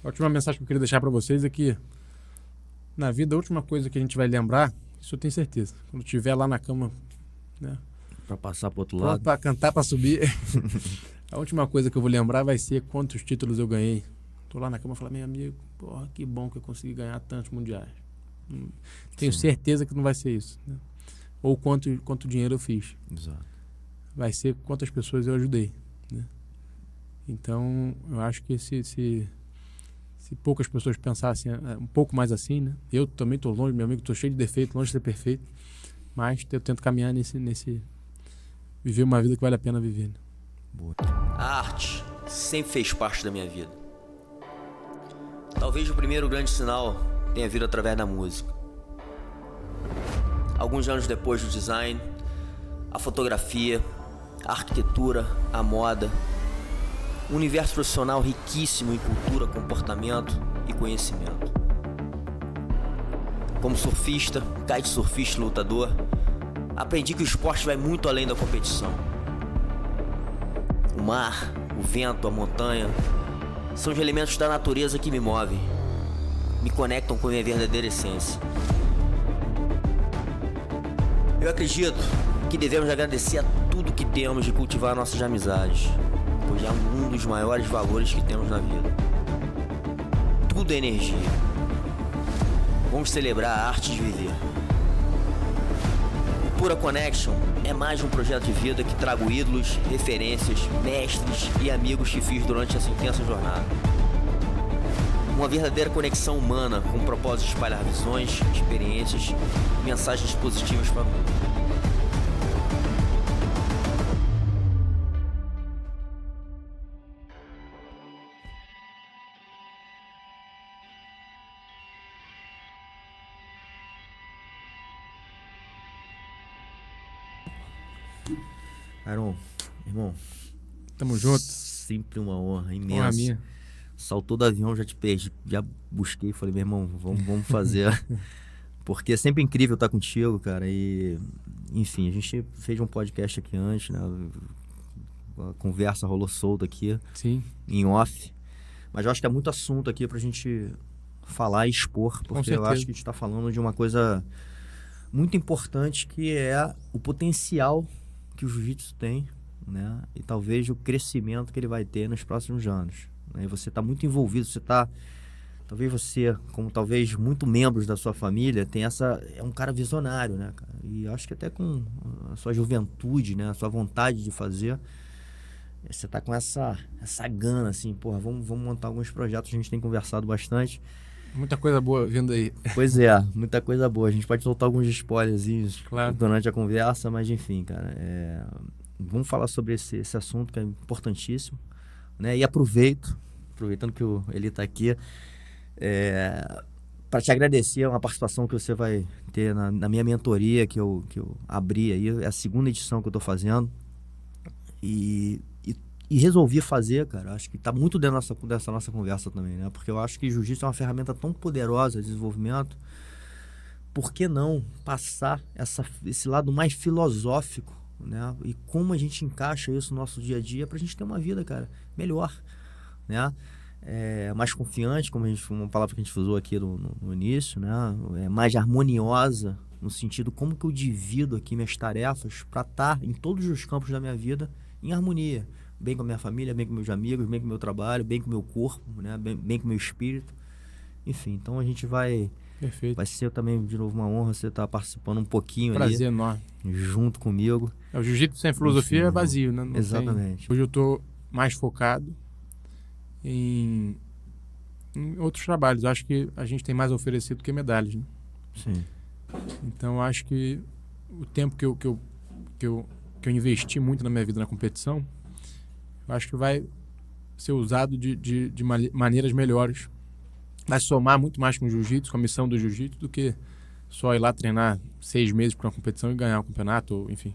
A última mensagem que eu queria deixar para vocês é que, na vida, a última coisa que a gente vai lembrar, isso eu tenho certeza, quando estiver lá na cama, né, Pra passar pro outro pronto lado. para cantar, para subir, a última coisa que eu vou lembrar vai ser quantos títulos eu ganhei. Tô lá na cama e falo, meu amigo, porra, que bom que eu consegui ganhar tantos mundiais. Tenho Sim. certeza que não vai ser isso, né? Ou quanto dinheiro eu fiz. Exato. Vai ser quantas pessoas eu ajudei, né? Então, eu acho que se poucas pessoas pensassem um pouco mais assim, né? Eu também estou longe, meu amigo, estou cheio de defeito, longe de ser perfeito, mas eu tento caminhar viver uma vida que vale a pena viver, né? Boa. A arte sempre fez parte da minha vida. Talvez o primeiro grande sinal tenha vindo através da música. Alguns anos depois do design, a fotografia, a arquitetura, a moda, um universo profissional riquíssimo em cultura, comportamento e conhecimento. Como surfista, kitesurfista e lutador, aprendi que o esporte vai muito além da competição. O mar, o vento, a montanha são os elementos da natureza que me movem, me conectam com a minha verdadeira essência. Eu acredito que devemos agradecer a tudo que temos e cultivar nossas amizades, pois é um dos maiores valores que temos na vida. Tudo é energia. Vamos celebrar a arte de viver. O Pura Connection é mais um projeto de vida que trago ídolos, referências, mestres e amigos que fiz durante essa intensa jornada. Uma verdadeira conexão humana com o propósito de espalhar visões, experiências e mensagens positivas para o mundo. Aaron, irmão, Tamo junto. sempre uma honra imensa. Honra minha. Saltou do avião, já te perdi, já busquei, falei, meu irmão, vamos fazer. Porque é sempre incrível estar contigo, cara. E, enfim, a gente fez um podcast aqui antes, né? A conversa rolou solta aqui, Sim, em off. Mas eu acho que é muito assunto aqui pra gente falar e expor, porque eu certeza. acho que a gente tá falando de uma coisa muito importante, que é o potencial que o jiu-jitsu tem, né? E talvez o crescimento que ele vai ter nos próximos anos, né? E você tá muito envolvido, talvez você, como talvez muitos membros da sua família, é um cara visionário, né, cara? E acho que até com a sua juventude, né, a sua vontade de fazer, você tá com essa gana, assim, porra, vamos montar alguns projetos, a gente tem conversado bastante. muita coisa boa vindo aí. Pois é, muita coiisa boa. A gente pode soltar alguns spoilerzinhos Claro. durante a conversa, mas enfim, cara, vamos falar sobre esse assunto que é importantíssimo, né? E aproveitando que ele tá aqui, para te agradecer uma participação que você vai ter na minha mentoria que eu abri aí, é a segunda edição que eu tô fazendo, e resolvi fazer, cara. Acho que tá muito dentro dessa nossa conversa também, né? Porque eu acho que jiu-jitsu é uma ferramenta tão poderosa de desenvolvimento. Por que não passar esse lado mais filosófico, né? E como a gente encaixa isso no nosso dia a dia pra gente ter uma vida, cara, melhor, né? Mais confiante, uma palavra que a gente usou aqui no início, né? Mais harmoniosa, no sentido como que eu divido aqui minhas tarefas para estar em todos os campos da minha vida em harmonia. Bem com a minha família, bem com meus amigos, bem com o meu trabalho, bem com o meu corpo, né? Bem com o meu espírito. Enfim, então a gente Perfeito. vai ser também, de novo, uma honra você estar participando um pouquinho Prazer enorme. ali, junto comigo. O jiu-jitsu sem filosofia Enfim, é vazio, né? Não exatamente. Hoje eu tô mais focado em outros trabalhos. Acho que a gente tem mais a oferecer do que medalhas, né? Sim. Então acho que o tempo que eu investi muito na minha vida na competição, eu acho que vai ser usado de maneiras melhores. Vai somar muito mais com o jiu-jitsu, com a missão do jiu-jitsu, do que só ir lá treinar 6 meses para uma competição e ganhar o campeonato, ou enfim.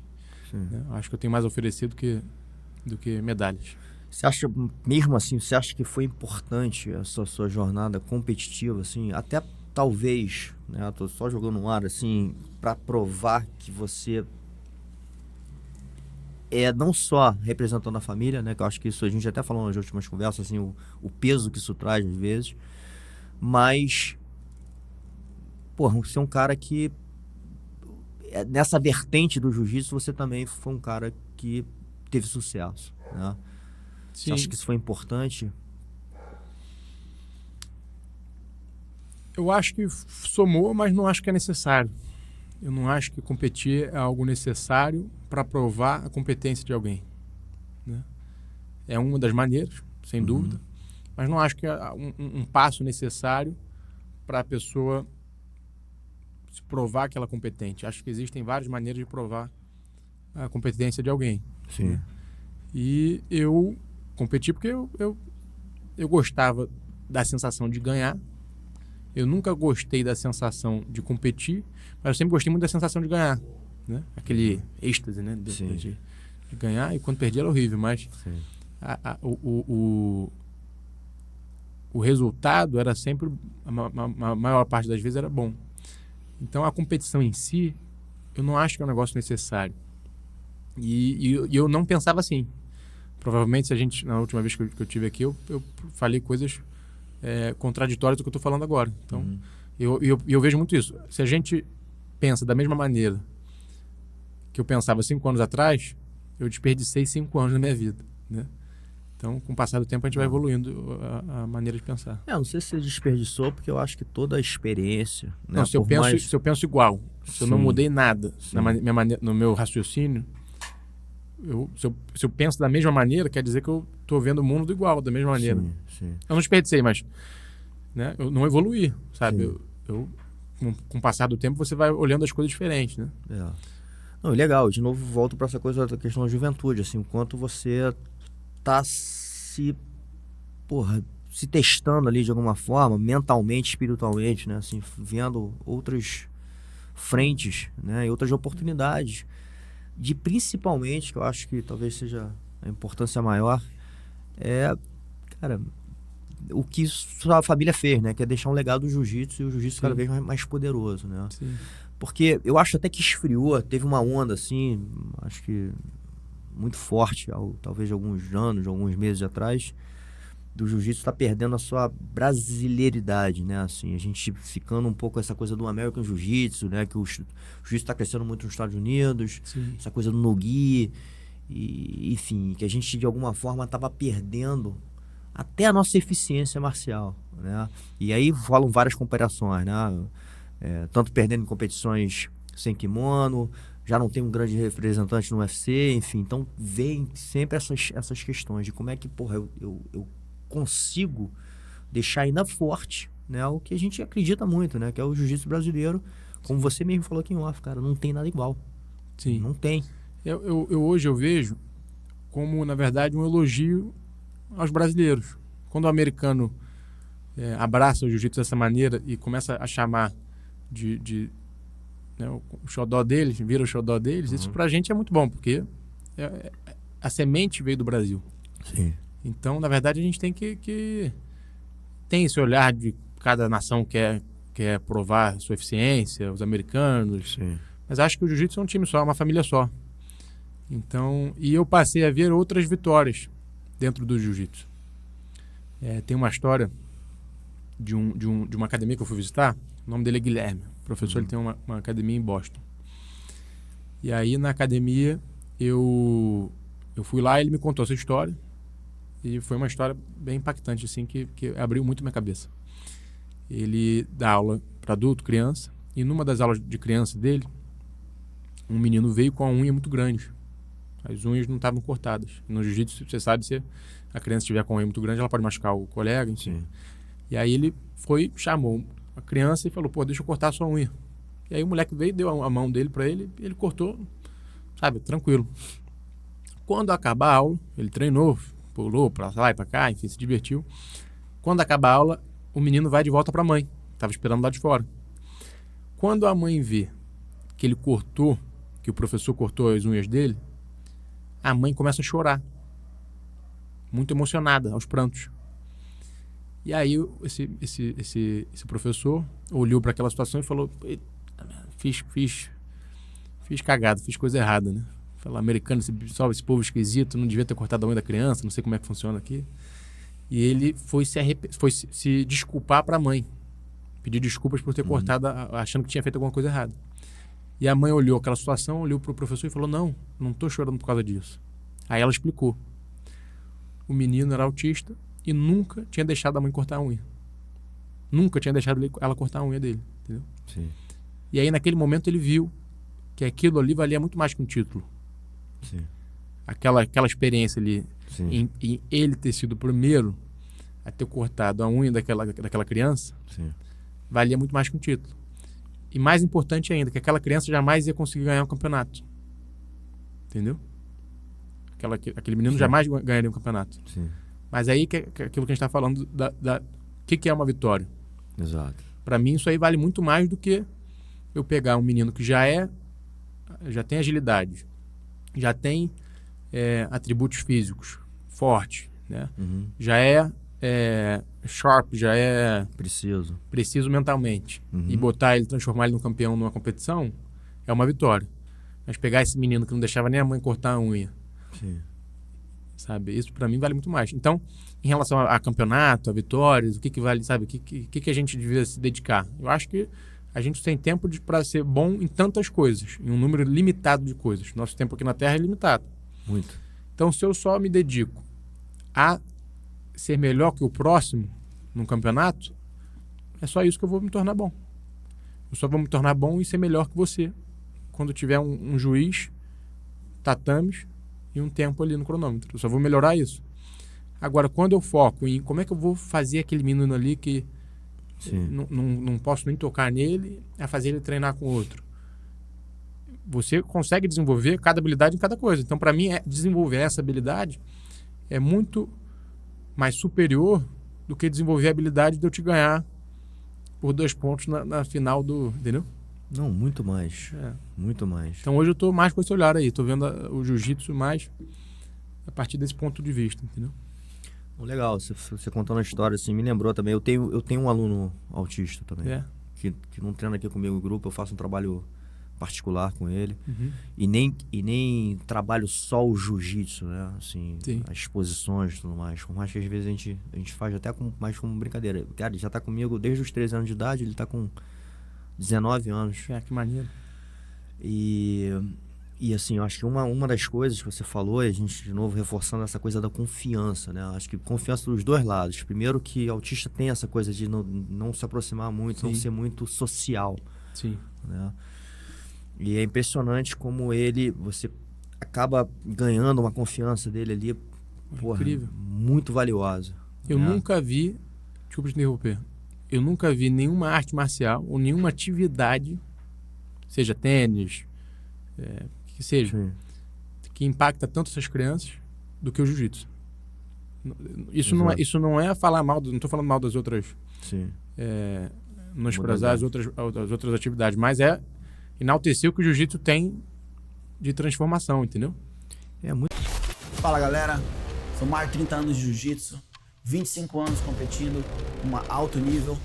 Né? Acho que eu tenho mais a oferecer do que medalhas. Você acha, mesmo assim, você acha que foi importante essa sua jornada competitiva, assim, até talvez, né, eu tô só jogando no ar, assim, para provar que você não só representando a família, né? Que eu acho que isso a gente até falou nas últimas conversas, assim, o peso que isso traz às vezes, mas, porra, você é um cara que nessa vertente do jiu-jitsu você também foi um cara que teve sucesso, né? Você Sim. acha que isso foi importante? Eu acho que somou, mas não acho que é necessário. Eu não acho que competir é algo necessário para provar a competência de alguém, né? É uma das maneiras, sem dúvida, mas não acho que é um passo necessário para a pessoa se provar que ela é competente. Acho que existem várias maneiras de provar a competência de alguém. Sim. E eu competi porque eu gostava da sensação de ganhar. Eu nunca gostei da sensação de competir, mas eu sempre gostei muito da sensação de ganhar, né? Aquele êxtase, né? De ganhar, e quando perdi era horrível, mas o resultado era sempre, a maior parte das vezes era bom. Então a competição em si, eu não acho que é um negócio necessário. E eu não pensava assim. Provavelmente, na última vez que eu tive aqui, eu falei coisas contraditórias do que eu estou falando agora. Então, eu vejo muito isso. Se a gente pensa da mesma maneira que eu pensava 5 anos atrás, eu desperdicei 5 anos da minha vida, né? Então, com o passar do tempo, a gente vai evoluindo a maneira de pensar. Não sei se você desperdiçou, porque eu acho que toda a experiência... Né, não, se eu penso igual, se eu não mudei nada no meu raciocínio, se eu penso da mesma maneira, quer dizer que eu estou vendo o mundo igual, da mesma maneira. Sim. Eu não desperdicei, mas, né, eu não evoluí, sabe? Com o passar do tempo, você vai olhando as coisas diferentes, né? Não, legal. De novo, volto para essa coisa da questão da juventude, assim, o quanto você tá se testando ali de alguma forma, mentalmente, espiritualmente, né? Assim, vendo outras frentes, né? E outras oportunidades. Principalmente, que eu acho que talvez seja a importância maior, cara, o que sua família fez, né? Que é deixar um legado do jiu-jitsu, e o jiu-jitsu cada vez mais poderoso, né? Sim. Porque eu acho até que esfriou, teve uma onda assim, acho que muito forte, talvez alguns anos, alguns meses atrás, do jiu-jitsu tá perdendo a sua brasileiridade, né? Assim, a gente ficando um pouco essa coisa do American Jiu-Jitsu, né? Que o jiu-jitsu tá crescendo muito nos Estados Unidos, essa coisa do no-gi, e, enfim, que a gente de alguma forma tava perdendo até a nossa eficiência marcial, né? E aí rolam várias comparações, né? Tanto perdendo em competições sem kimono, já não tem um grande representante no UFC, enfim, então vem sempre essas questões de como é que, eu consigo deixar ainda forte, né, o que a gente acredita muito, né, que é o jiu-jitsu brasileiro, como você mesmo falou aqui em off, cara, não tem nada igual. Sim. Não tem. Hoje eu vejo como, na verdade, um elogio aos brasileiros. Quando o americano abraça o jiu-jitsu dessa maneira e começa a chamar né, o xodó deles, vira o xodó deles, isso pra gente é muito bom, porque a semente veio do Brasil. Sim. Então, na verdade, a gente tem que tem esse olhar de cada nação quer provar sua eficiência, os americanos. Sim. Mas acho que o jiu-jitsu é um time só, é uma família só. Então, e eu passei a ver outras vitórias dentro do jiu-jitsu. Tem uma história de uma academia que eu fui visitar, o nome dele é Guilherme. O professor ele tem uma academia em Boston. E aí, na academia, eu fui lá e ele me contou essa história. E foi uma história bem impactante, assim, que abriu muito minha cabeça. Ele dá aula para adulto, criança, e numa das aulas de criança dele, um menino veio com a unha muito grande. As unhas não estavam cortadas. No jiu-jitsu, você sabe, se a criança estiver com a unha muito grande, ela pode machucar o colega, enfim. Sim. E aí ele chamou a criança e falou, deixa eu cortar a sua unha. E aí o moleque veio, deu a mão dele para ele, e ele cortou, sabe, tranquilo. Quando acabar a aula, ele treinou, pulou pra lá e pra cá, enfim, se divertiu. Quando acaba a aula, o menino vai de volta pra mãe. Tava esperando lá de fora. Quando a mãe vê que que o professor cortou as unhas dele, a mãe começa a chorar. Muito emocionada, aos prantos. E aí esse professor olhou para aquela situação e falou, fiz cagada, fiz coisa errada, né? Falar americano, esse povo esquisito, não devia ter cortado a unha da criança, não sei como é que funciona aqui. E ele foi se desculpar para a mãe. Pedir desculpas por ter cortado, achando que tinha feito alguma coisa errada. E a mãe olhou aquela situação, olhou para o professor e falou, não estou chorando por causa disso. Aí ela explicou. O menino era autista e nunca tinha deixado a mãe cortar a unha. Nunca tinha deixado ela cortar a unha dele, entendeu? Sim. E aí naquele momento ele viu que aquilo ali valia muito mais que um título. Sim. Aquela experiência ali, em ele ter sido o primeiro a ter cortado a unha daquela criança, Sim. valia muito mais que um título. E mais importante ainda, que aquela criança jamais ia conseguir ganhar um campeonato. Entendeu? Aquele menino jamais ganharia um campeonato. Sim. Mas aí que aquilo que a gente está falando o que é uma vitória. Exato. Para mim isso aí vale muito mais do que eu pegar um menino que já tem agilidade, já tem atributos físicos fortes, né? Já é sharp, já é preciso mentalmente, e transformar ele num campeão numa competição é uma vitória. Mas pegar esse menino que não deixava nem a mãe cortar a unha, sabe? Isso para mim vale muito mais. Então, em relação a campeonato, a vitórias, o que vale, sabe? O que a gente devia se dedicar? Eu acho que a gente tem tempo para ser bom em tantas coisas, em um número limitado de coisas. Nosso tempo aqui na Terra é limitado. Muito. Então, se eu só me dedico a ser melhor que o próximo num campeonato, é só isso que eu vou me tornar bom. Eu só vou me tornar bom e ser melhor que você quando tiver um juiz, tatames e um tempo ali no cronômetro. Eu só vou melhorar isso. Agora, quando eu foco em como é que eu vou fazer aquele menino ali que não posso nem tocar nele, a fazer ele treinar com outro. Você consegue desenvolver cada habilidade em cada coisa. Então, para mim, desenvolver essa habilidade é muito mais superior do que desenvolver a habilidade de eu te ganhar por 2 pontos na final do... Entendeu? Não, muito mais. Muito mais. Então, hoje eu tô mais com esse olhar aí. Tô vendo o jiu-jitsu mais a partir desse ponto de vista, entendeu? Legal, você contando a história, assim, me lembrou também. Eu tenho um aluno autista também, que não treina aqui comigo no grupo. Eu faço um trabalho particular com ele. E nem trabalho só o jiu-jitsu, né? Assim, as exposições e tudo mais. Por mais que às vezes a gente faz até mais como brincadeira. Cara, ele já tá comigo desde os 13 anos de idade, ele tá com 19 anos. Que maneiro. E assim, eu acho que uma das coisas que você falou, e a gente de novo reforçando essa coisa da confiança, né? Acho que confiança dos dois lados. Primeiro que o autista tem essa coisa de não se aproximar muito, não ser muito social. Sim. Né? E é impressionante como você acaba ganhando uma confiança dele ali, incrível, muito valiosa. Eu nunca vi, desculpa te interromper, eu nunca vi nenhuma arte marcial ou nenhuma atividade, seja tênis, que seja, que impacta tanto essas crianças do que o jiu-jitsu. Isso não é falar mal, não estou falando mal das outras, menosprezar as outras atividades, mas é enaltecer o que o jiu-jitsu tem de transformação, entendeu? Fala, galera, são mais de 30 anos de jiu-jitsu, 25 anos competindo com alto nível.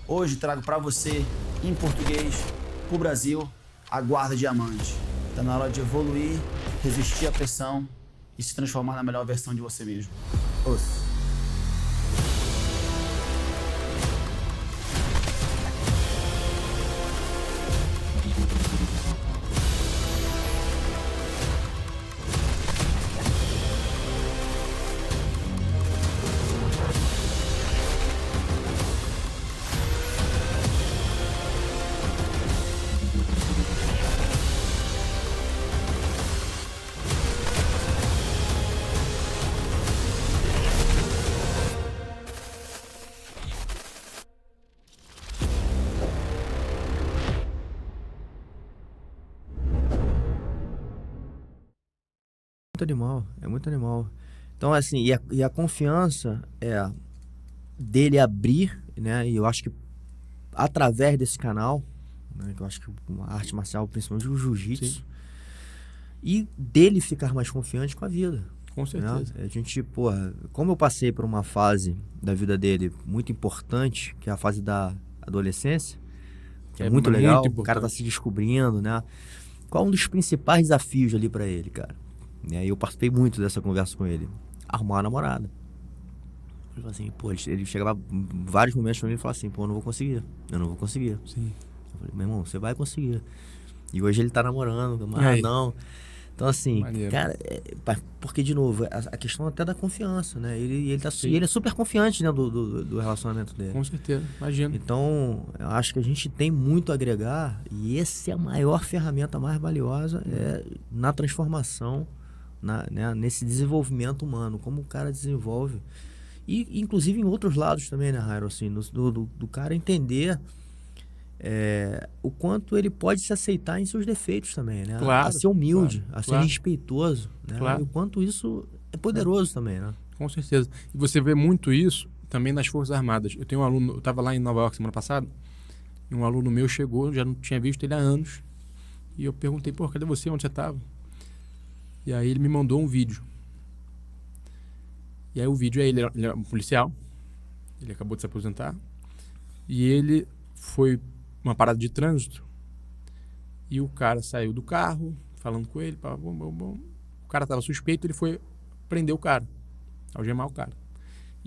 Hoje trago para você, em português, pro Brasil, a guarda diamante. Tá na hora de evoluir, resistir à pressão e se transformar na melhor versão de você mesmo. Ouça. É muito animal. Então, assim, e a confiança dele abrir, né? E eu acho que através desse canal, né, que eu acho que a arte marcial, principalmente o jiu-jitsu, e dele ficar mais confiante com a vida. Com certeza. Né? A gente, como eu passei por uma fase da vida dele muito importante, que é a fase da adolescência, que é muito legal, o cara tá se descobrindo, né? qual um dos principais desafios ali pra ele, cara? E aí eu participei muito dessa conversa com ele. Arrumar uma namorada. Ele falou assim, pô, ele chegava em vários momentos pra mim e falava assim, pô, eu não vou conseguir. Sim. Eu falei, meu irmão, você vai conseguir. E hoje ele tá namorando, Aí? não. Então, assim, Maneiro. cara, porque, de novo, a questão até da confiança, né? Ele Sim. é super confiante, né, do relacionamento dele. Com certeza, imagino. Então, eu acho que a gente tem muito a agregar e essa é a maior ferramenta mais valiosa na transformação, né, nesse desenvolvimento humano, como o cara desenvolve. E, inclusive, em outros lados também, né, Jairo? Assim, do cara entender o quanto ele pode se aceitar em seus defeitos também, né? Claro, a ser humilde, claro, a ser claro. respeitoso, né? Claro. E o quanto isso é poderoso também, né? Com certeza. E você vê muito isso também nas Forças Armadas. Eu tenho um aluno, eu estava lá em Nova York semana passada, e um aluno meu chegou, já não tinha visto ele há anos, e eu perguntei, pô, cadê você? Onde você estava? E aí ele me mandou um vídeo. E aí o vídeo, ele é um policial, ele acabou de se aposentar, e ele foi uma parada de trânsito, e o cara saiu do carro, falando com ele, o cara estava suspeito, ele foi prender o cara, algemar o cara.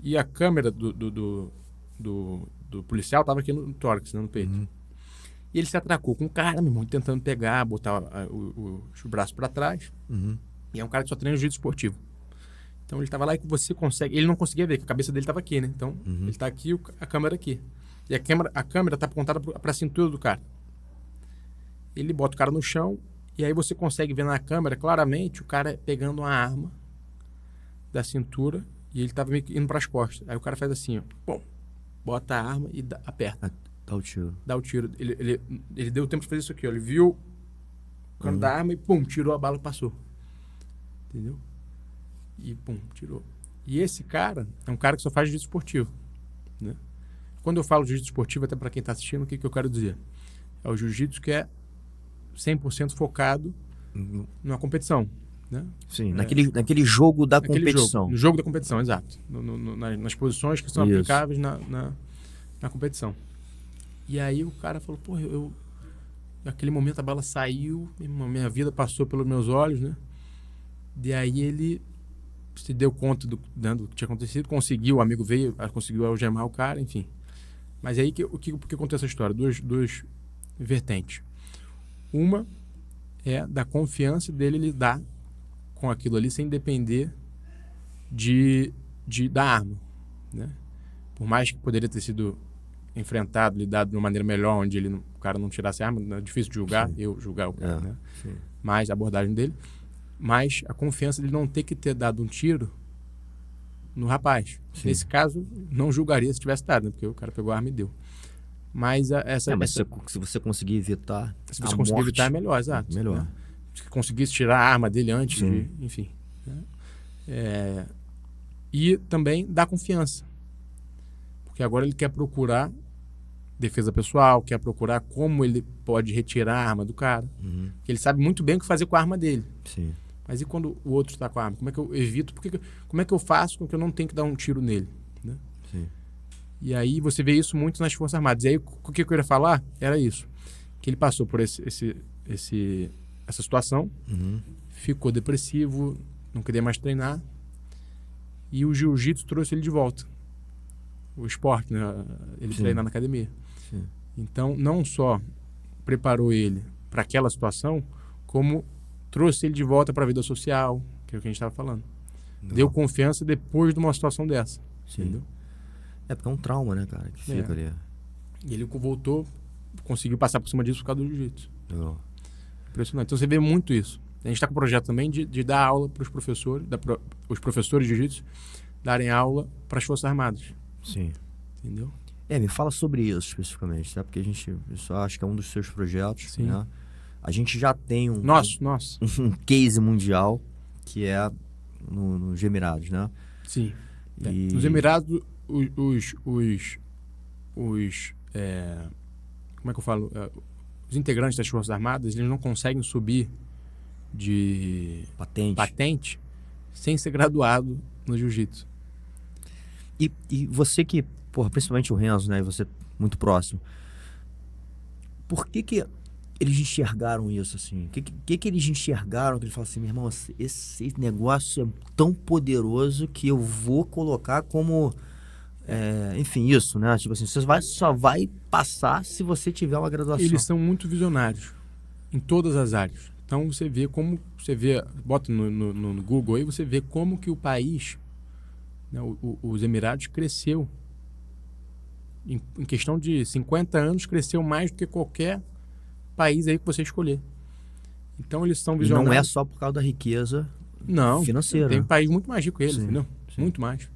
E a câmera do policial estava aqui no tórax, né, no peito. Uhum. E ele se atracou com o cara, meu irmão, tentando pegar, botar os braços para trás. Uhum. E é um cara que só treina jiu-jitsu esportivo. Então ele estava lá e você consegue... Ele não conseguia ver, que a cabeça dele estava aqui, né? Então ele está aqui, a câmera aqui. E a câmera está apontada para a cintura do cara. Ele bota o cara no chão e aí você consegue ver na câmera claramente o cara pegando uma arma da cintura e ele estava meio que indo para as costas. Aí o cara faz assim, ó, pum, bota a arma e aperta. Dá o tiro. Dá o tiro. Ele deu tempo de fazer isso aqui, ó. Ele viu o cano da arma e pum, tirou a bala e passou. Entendeu? E pum, tirou. E esse cara é um cara que só faz jiu-jitsu esportivo, né? Quando eu falo jiu-jitsu esportivo, até para quem está assistindo, o que eu quero dizer? É o jiu-jitsu que é 100% focado numa competição, né? Sim, naquele jogo da Naquele competição. No jogo da competição, exato. Nas posições que são Isso. aplicáveis na competição. E aí o cara falou, pô, naquele momento a bala saiu, minha vida passou pelos meus olhos, né? E aí ele se deu conta do que tinha acontecido, conseguiu, o amigo veio, conseguiu algemar o cara, enfim. Mas aí, por que conta essa história? Duas vertentes. Uma é da confiança dele lidar com aquilo ali sem depender da arma, né? Por mais que poderia ter sido enfrentado, lidado de uma maneira melhor, onde o cara não tirasse a arma, é difícil de julgar, Sim. eu julgar o cara, né? Sim. Mas a abordagem dele, mas a confiança dele não ter que ter dado um tiro no rapaz. Sim. Nesse caso, não julgaria se tivesse dado, né? Porque o cara pegou a arma e deu. Mas Se você conseguir evitar se você conseguir morte, evitar, é melhor, exato. melhor. Né? Se conseguisse tirar a arma dele antes, Sim. enfim. Né? E também dá confiança. Porque agora ele quer procurar defesa pessoal, quer procurar como ele pode retirar a arma do cara. Uhum. Ele sabe muito bem o que fazer com a arma dele. Sim. Mas e quando o outro está com a arma? Como é que eu evito? Como é que eu faço com que eu não tenha que dar um tiro nele? Né? Sim. E aí você vê isso muito nas Forças Armadas. E aí o que eu queria falar era isso. Que ele passou por essa situação, Uhum. ficou depressivo, não queria mais treinar. E o jiu-jitsu trouxe ele de volta. O esporte, né? Ele Sim. treinar na academia. Sim. Então, não só preparou ele para aquela situação, como trouxe ele de volta para a vida social, que é o que a gente estava falando. Deu confiança depois de uma situação dessa. Sim. Entendeu? É porque é um trauma, né, cara, que fica ali. E ele voltou, conseguiu passar por cima disso por causa do jiu-jitsu. Legal. Impressionante. Então você vê muito isso. A gente está com um projeto também de dar aula para os professores, os professores de jiu-jitsu darem aula para as Forças Armadas. Sim. Entendeu? Me fala sobre isso especificamente, tá? Porque isso eu acho que é um dos seus projetos, Sim. né? A gente já tem um case mundial que é nos Emirados, né? Sim. E... Nos Emirados, como é que eu falo? Os integrantes das Forças Armadas, eles não conseguem subir de patente sem ser graduado no jiu-jitsu. E você que, porra, principalmente o Renzo, né? E você muito próximo. Por que eles enxergaram isso, assim? O que eles enxergaram? Que eles falam assim, meu irmão, esse negócio é tão poderoso que eu vou colocar como... enfim, isso, né? Tipo assim, só vai passar se você tiver uma graduação. Eles são muito visionários em todas as áreas. Então você vê bota no Google aí, você vê como que o país, né, os Emirados, cresceu. Em questão de 50 anos, cresceu mais do que qualquer país aí que você escolher. Então eles são visionários. E não é só por causa da riqueza financeira. Tem país muito mais rico que eles, Sim, entendeu? sim. Muito mais.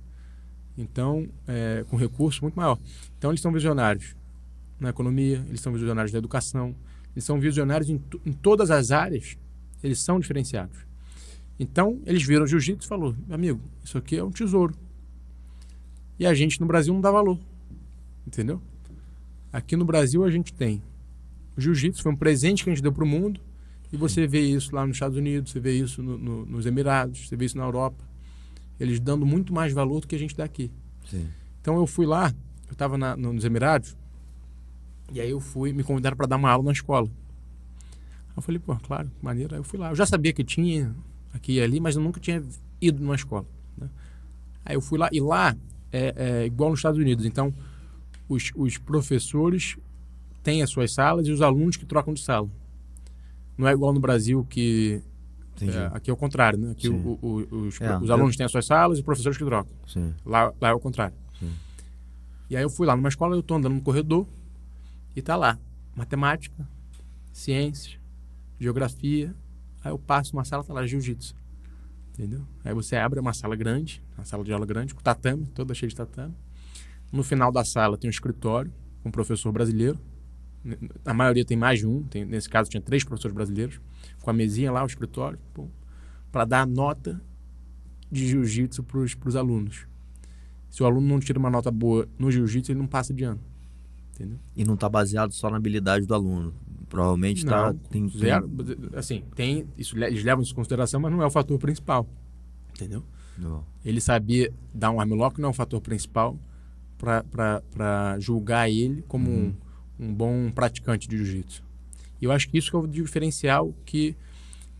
Então, com recurso muito maior. Então eles são visionários na economia, eles são visionários na educação, eles são visionários em todas as áreas, eles são diferenciados. Então, eles viram o jiu-jitsu e falaram, amigo, isso aqui é um tesouro. E a gente no Brasil não dá valor. Entendeu? Aqui no Brasil a gente tem o jiu-jitsu, foi um presente que a gente deu para o mundo, e você vê isso lá nos Estados Unidos, você vê isso nos Emirados, você vê isso na Europa, eles dando muito mais valor do que a gente dá aqui. Sim. Então eu fui lá, eu estava nos Emirados, e aí me convidaram para dar uma aula na escola. Eu falei, pô, claro, maneiro. Aí eu fui lá, eu já sabia que tinha aqui e ali, mas eu nunca tinha ido numa escola, né? Aí eu fui lá, e lá é igual nos Estados Unidos, então os professores têm as suas salas e os alunos que trocam de sala. Não é igual no Brasil que... aqui é o contrário, né? Aqui os alunos têm as suas salas e os professores que trocam. Sim. Lá é o contrário. Sim. E aí eu fui lá numa escola, eu tô andando no corredor e tá lá matemática, ciências, geografia. Aí eu passo uma sala, tá lá jiu-jitsu. Entendeu? Aí você abre uma sala grande, uma sala de aula grande, com tatame, toda cheia de tatame. No final da sala tem um escritório com um professor brasileiro. A maioria tem mais de um. Nesse caso tinha 3 professores brasileiros. Com a mesinha lá, o escritório, para dar a nota de jiu-jitsu para os alunos. Se o aluno não tira uma nota boa no jiu-jitsu, ele não passa de ano. Entendeu? E não está baseado só na habilidade do aluno. Provavelmente está... Zero. Assim, eles levam isso em consideração, mas não é o fator principal. Entendeu? Não. Ele sabia dar um armlock não é o fator principal para julgar ele como um bom praticante de jiu-jitsu. E eu acho que isso que é o diferencial que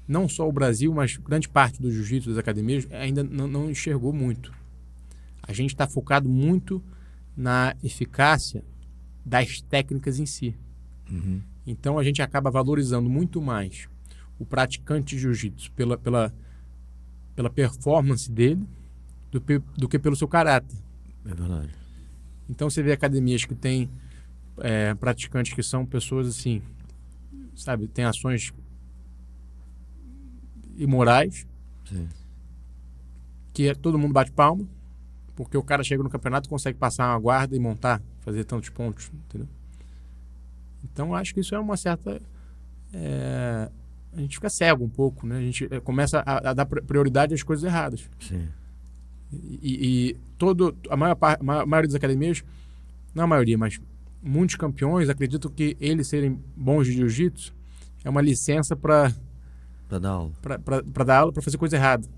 não só o Brasil, mas grande parte do jiu-jitsu, das academias, ainda não enxergou muito. A gente está focado muito na eficácia das técnicas em si. Uhum. Então a gente acaba valorizando muito mais o praticante de jiu-jitsu pela performance dele do que pelo seu caráter. É verdade. Então você vê academias que tem praticantes que são pessoas assim, sabe, tem ações imorais. Sim. Que todo mundo bate palma, porque o cara chega no campeonato e consegue passar uma guarda e montar, fazer tantos pontos, entendeu? Então acho que isso é uma certa... a gente fica cego um pouco, né? A gente começa a dar prioridade às coisas erradas. Sim. A maioria das academias, não a maioria, mas muitos campeões acreditam que eles serem bons de jiu-jitsu é uma licença para dar aula. Para dar aula, para fazer coisa errada.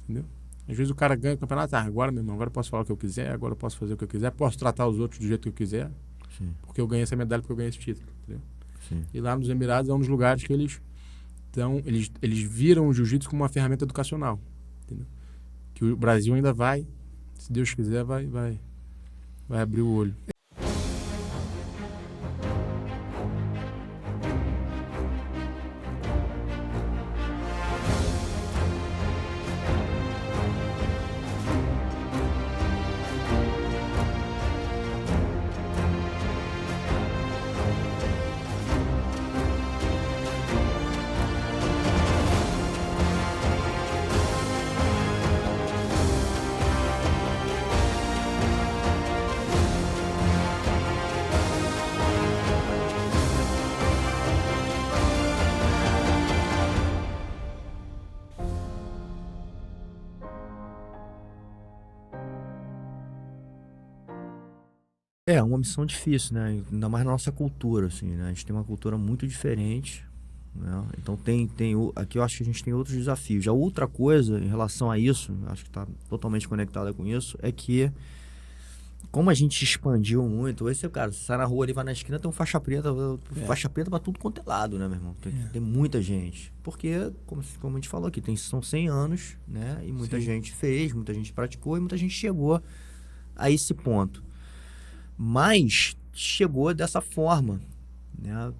Entendeu? Às vezes o cara ganha o campeonato, agora, meu irmão, agora eu posso falar o que eu quiser, agora eu posso fazer o que eu quiser, posso tratar os outros do jeito que eu quiser, Sim. porque eu ganhei essa medalha, porque eu ganhei esse título. Entendeu? Sim. E lá nos Emirados é um dos lugares que eles viram o jiu-jitsu como uma ferramenta educacional. Entendeu? Que o Brasil ainda vai, se Deus quiser, vai abrir o olho. É uma missão difícil, né? Ainda mais na nossa cultura, assim, né? A gente tem uma cultura muito diferente, né? Então aqui eu acho que a gente tem outros desafios. Já outra coisa em relação a isso, acho que está totalmente conectada com isso, é que como a gente expandiu muito, hoje, cara, você sai na rua ali, vai na esquina, tem um faixa preta pra tudo quanto é lado, né, meu irmão? Tem muita gente. Porque, como a gente falou aqui, são 100 anos, né? E muita gente fez, muita gente praticou e muita gente chegou a esse ponto. Mas chegou dessa forma, né?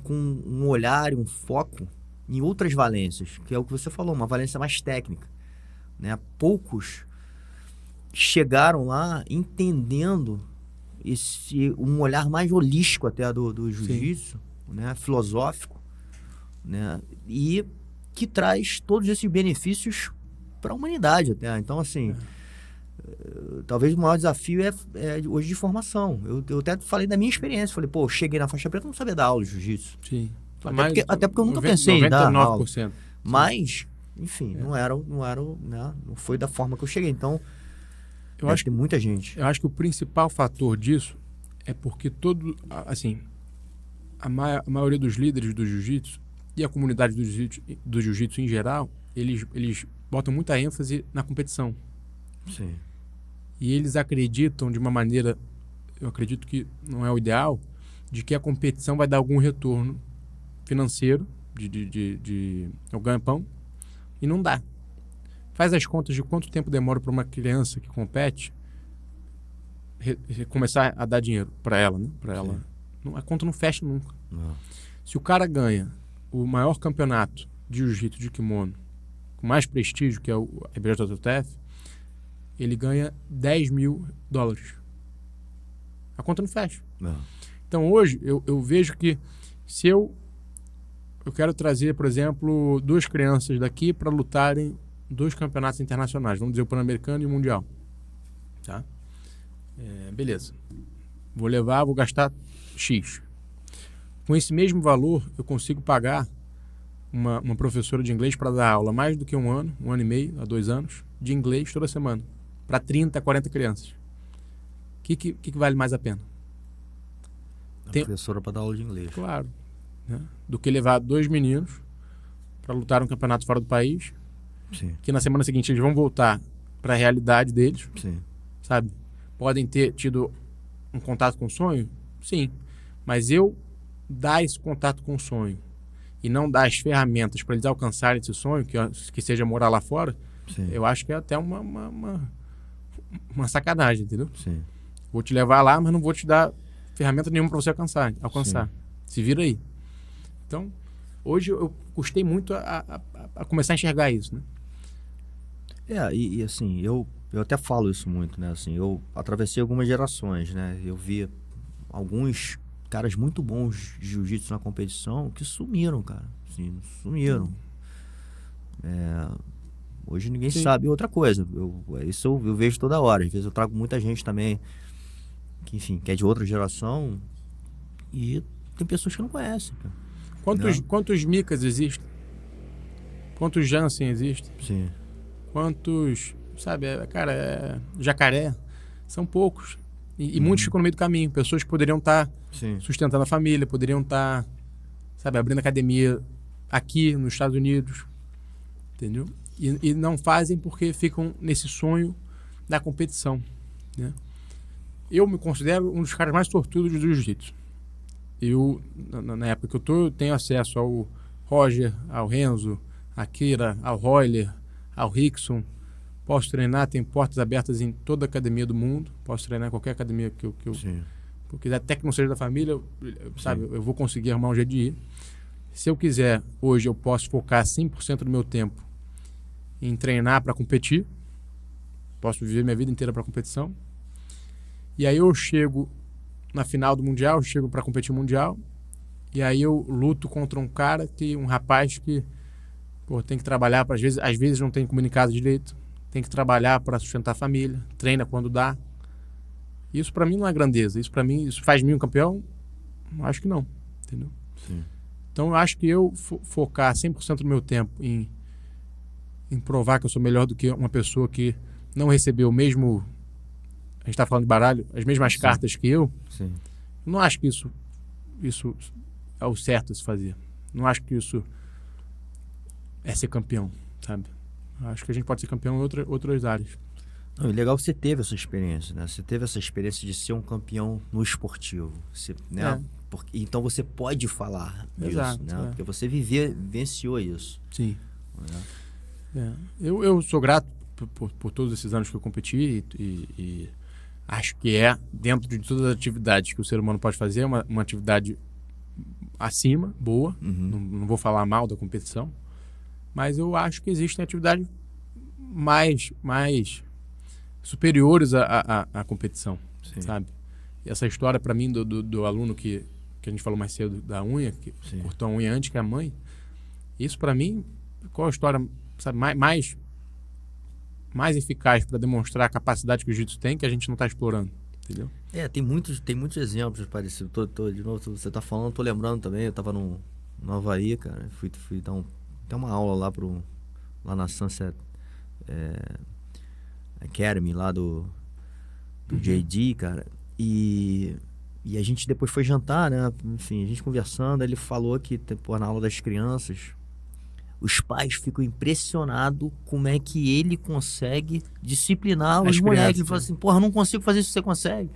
Com um olhar e um foco em outras valências, que é o que você falou, uma valência mais técnica, né? Poucos chegaram lá entendendo um olhar mais holístico até do jiu-jitsu, né? Filosófico, né? E que traz todos esses benefícios para a humanidade até. Então, assim, talvez o maior desafio é hoje de formação. Eu até falei da minha experiência, falei, pô, cheguei na faixa preta, não sabia dar aula de jiu-jitsu. Sim. Até porque eu nunca pensei em dar aula. 99%. Mas, enfim, não foi da forma que eu cheguei. Então, eu acho que tem muita gente. Eu acho que o principal fator disso é porque a maioria dos líderes do jiu-jitsu e a comunidade do jiu-jitsu em geral, eles botam muita ênfase na competição. Sim. E eles acreditam de uma maneira, eu acredito que não é o ideal, de que a competição vai dar algum retorno financeiro, de ganha-pão, e não dá. Faz as contas de quanto tempo demora para uma criança que compete começar a dar dinheiro para ela, né? Para ela. A conta não fecha nunca. Não. Se o cara ganha o maior campeonato de jiu-jitsu de kimono, com mais prestígio, que é o IBJJF, ele ganha $10 mil. A conta não fecha. Não. Então hoje eu vejo que se eu quero trazer, por exemplo, 2 crianças daqui para lutarem 2 campeonatos internacionais, vamos dizer o Pan-Americano e o Mundial, tá? Beleza. Vou gastar X. Com esse mesmo valor, eu consigo pagar uma professora de inglês para dar aula mais do que um ano e meio, a 2 anos, de inglês toda semana, para 30, 40 crianças. O que vale mais a pena? Professora para dar aula de inglês. Claro. Né? Do que levar 2 meninos para lutar um campeonato fora do país, Sim. que na semana seguinte eles vão voltar para a realidade deles, Sim. sabe? Podem ter tido um contato com o sonho? Sim. Mas eu dar esse contato com o sonho e não dar as ferramentas para eles alcançarem esse sonho, que seja morar lá fora, Sim. eu acho que é até uma sacanagem, entendeu? Sim. Vou te levar lá, mas não vou te dar ferramenta nenhuma para você alcançar. Sim. Se vira aí. Então, hoje eu custei muito a começar a enxergar isso, né? E assim, eu até falo isso muito, né? Assim, eu atravessei algumas gerações, né? Eu vi alguns caras muito bons de jiu-jitsu na competição que sumiram, cara. Assim, sumiram. Hoje ninguém sabe outra coisa. Isso eu vejo toda hora. Às vezes eu trago muita gente também que, enfim, que é de outra geração e tem pessoas que não conhecem, cara. Quantos Micas existem? Quantos Jansen existem? Sim. Quantos, sabe, jacaré? São poucos. E muitos ficam no meio do caminho. Pessoas que poderiam estar sustentando a família, poderiam estar, sabe, abrindo academia aqui nos Estados Unidos. Entendeu? E não fazem porque ficam nesse sonho da competição, né? Eu me considero um dos caras mais sortudos do jiu-jitsu. Eu, na época que eu tenho acesso ao Roger, ao Renzo, a Kira, ao Royler, ao Rickson. Posso treinar, tem portas abertas em toda a academia do mundo. Posso treinar em qualquer academia que eu porque até que não seja da família, sabe, eu vou conseguir arrumar um jeito de ir. Se eu quiser, hoje eu posso focar 100% do meu tempo em treinar para competir. Posso viver minha vida inteira para competição. E aí eu chego na final do Mundial, chego para competir Mundial, e aí eu luto contra um rapaz que tem que trabalhar, às vezes não tem comunicado direito, tem que trabalhar para sustentar a família, treina quando dá. Isso para mim não é grandeza, isso faz de mim um campeão? Acho que não, entendeu? Sim. Então eu acho que eu focar 100% do meu tempo em provar que eu sou melhor do que uma pessoa que não recebeu o mesmo, a gente está falando de baralho, as mesmas cartas que eu. Sim. Eu não acho que isso é o certo a se fazer. Não acho que isso é ser campeão, sabe? Eu acho que a gente pode ser campeão em outras áreas. Não, e legal que você teve essa experiência, né? Você teve essa experiência de ser um campeão no esportivo, você, né? Então você pode falar disso, Exato, né? Porque você vivenciou isso. Sim. Né? Eu sou grato por todos esses anos que eu competi e acho que dentro de todas as atividades que o ser humano pode fazer, uma atividade acima, boa. Não vou falar mal da competição, mas eu acho que existem atividades mais superiores à competição, sabe? E essa história para mim do aluno que a gente falou mais cedo da unha, que cortou a unha antes que a mãe, isso para mim, qual a história, sabe, mais eficaz para demonstrar a capacidade que o jiu-jitsu tem, que a gente não está explorando, entendeu? Tem muitos exemplos parecidos. De novo, você tá falando, tô lembrando também, eu tava no Havaí, cara, fui dar uma aula lá na Sunset Academy, lá do JD, cara, e a gente depois foi jantar, né, enfim, a gente conversando, ele falou que, na aula das crianças, os pais ficam impressionados como é que ele consegue disciplinar os moleques. Ele fala assim, porra, eu não consigo fazer isso, você consegue.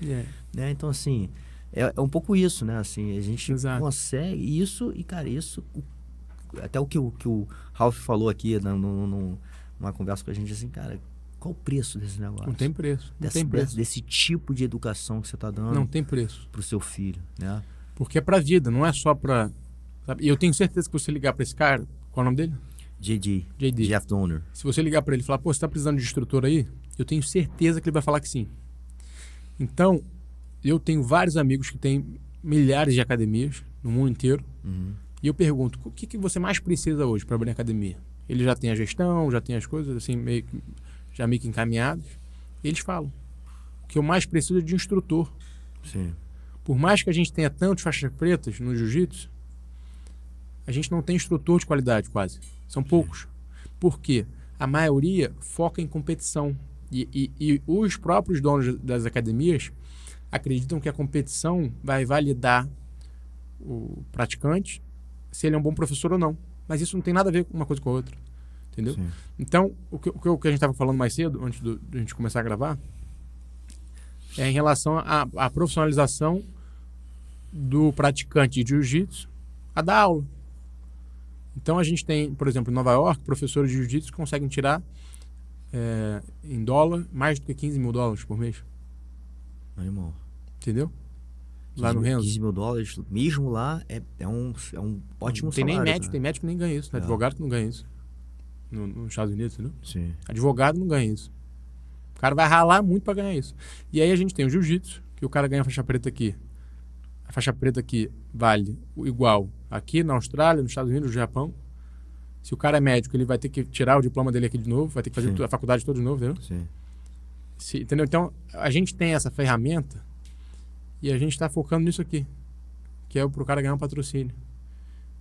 Né? Então, assim, é um pouco isso, né? Assim, a gente consegue isso e, cara, isso... Até o que o Ralph falou aqui numa conversa com a gente, assim, cara, qual o preço desse negócio? Não tem preço. Desse tipo de educação que você tá dando. Não tem preço. Pro seu filho, né? Porque é pra vida, não é só pra... Sabe? E eu tenho certeza que você ligar pra esse cara... Qual é o nome dele? JD. Jeff Donner. Se você ligar para ele e falar, pô, você tá precisando de instrutor aí? Eu tenho certeza que ele vai falar que sim. Então, eu tenho vários amigos que têm milhares de academias no mundo inteiro. E eu pergunto, o que você mais precisa hoje para abrir academia? Ele já tem a gestão, já tem as coisas assim, meio que encaminhadas. E eles falam, o que eu mais preciso é de instrutor. Sim. Por mais que a gente tenha tantos faixas pretas no jiu-jitsu, a gente não tem instrutor de qualidade quase. São poucos. Por quê? A maioria foca em competição. E os próprios donos das academias acreditam que a competição vai validar o praticante, se ele é um bom professor ou não. Mas isso não tem nada a ver com uma coisa com a outra. Entendeu? Sim. Então, o que a gente estava falando mais cedo, antes de a gente começar a gravar, é em relação à profissionalização do praticante de jiu-jitsu a dar aula. Então a gente tem, por exemplo, em Nova York, professores de jiu-jitsu que conseguem tirar em dólar mais do que $15 mil por mês. Irmão. Entendeu? Lá no Renzo. $15 mil mesmo lá é um ótimo tem salário. Nem médico, né? tem médico que nem ganha isso, né? Advogado que não ganha isso. Nos Estados Unidos, entendeu? Sim. Advogado não ganha isso. O cara vai ralar muito para ganhar isso. E aí a gente tem o jiu-jitsu, que o cara ganha a faixa preta aqui. A faixa preta aqui vale igual aqui na Austrália, nos Estados Unidos, no Japão. Se o cara é médico, ele vai ter que tirar o diploma dele aqui de novo, vai ter que fazer a faculdade toda de novo, entendeu? Sim. Entendeu? Então, a gente tem essa ferramenta e a gente está focando nisso aqui, que é pro cara ganhar um patrocínio.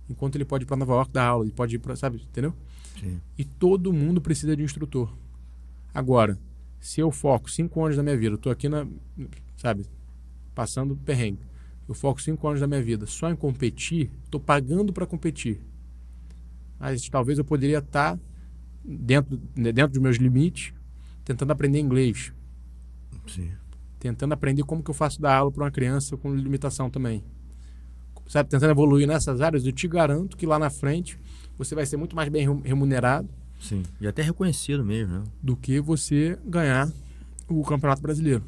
Enquanto ele pode ir para Nova York dar aula, ele pode ir para, sabe, entendeu? Sim. E todo mundo precisa de um instrutor. Agora, se eu foco 5 anos da minha vida, eu tô aqui sabe, passando perrengue. Eu foco 5 anos da minha vida só em competir, estou pagando para competir. Mas talvez eu poderia estar dentro dos meus limites, tentando aprender inglês. Sim. Tentando aprender como que eu faço dar aula para uma criança com limitação também. Sabe, tentando evoluir nessas áreas, eu te garanto que lá na frente você vai ser muito mais bem remunerado. Sim. E até reconhecido mesmo, né? Do que você ganhar o Campeonato Brasileiro.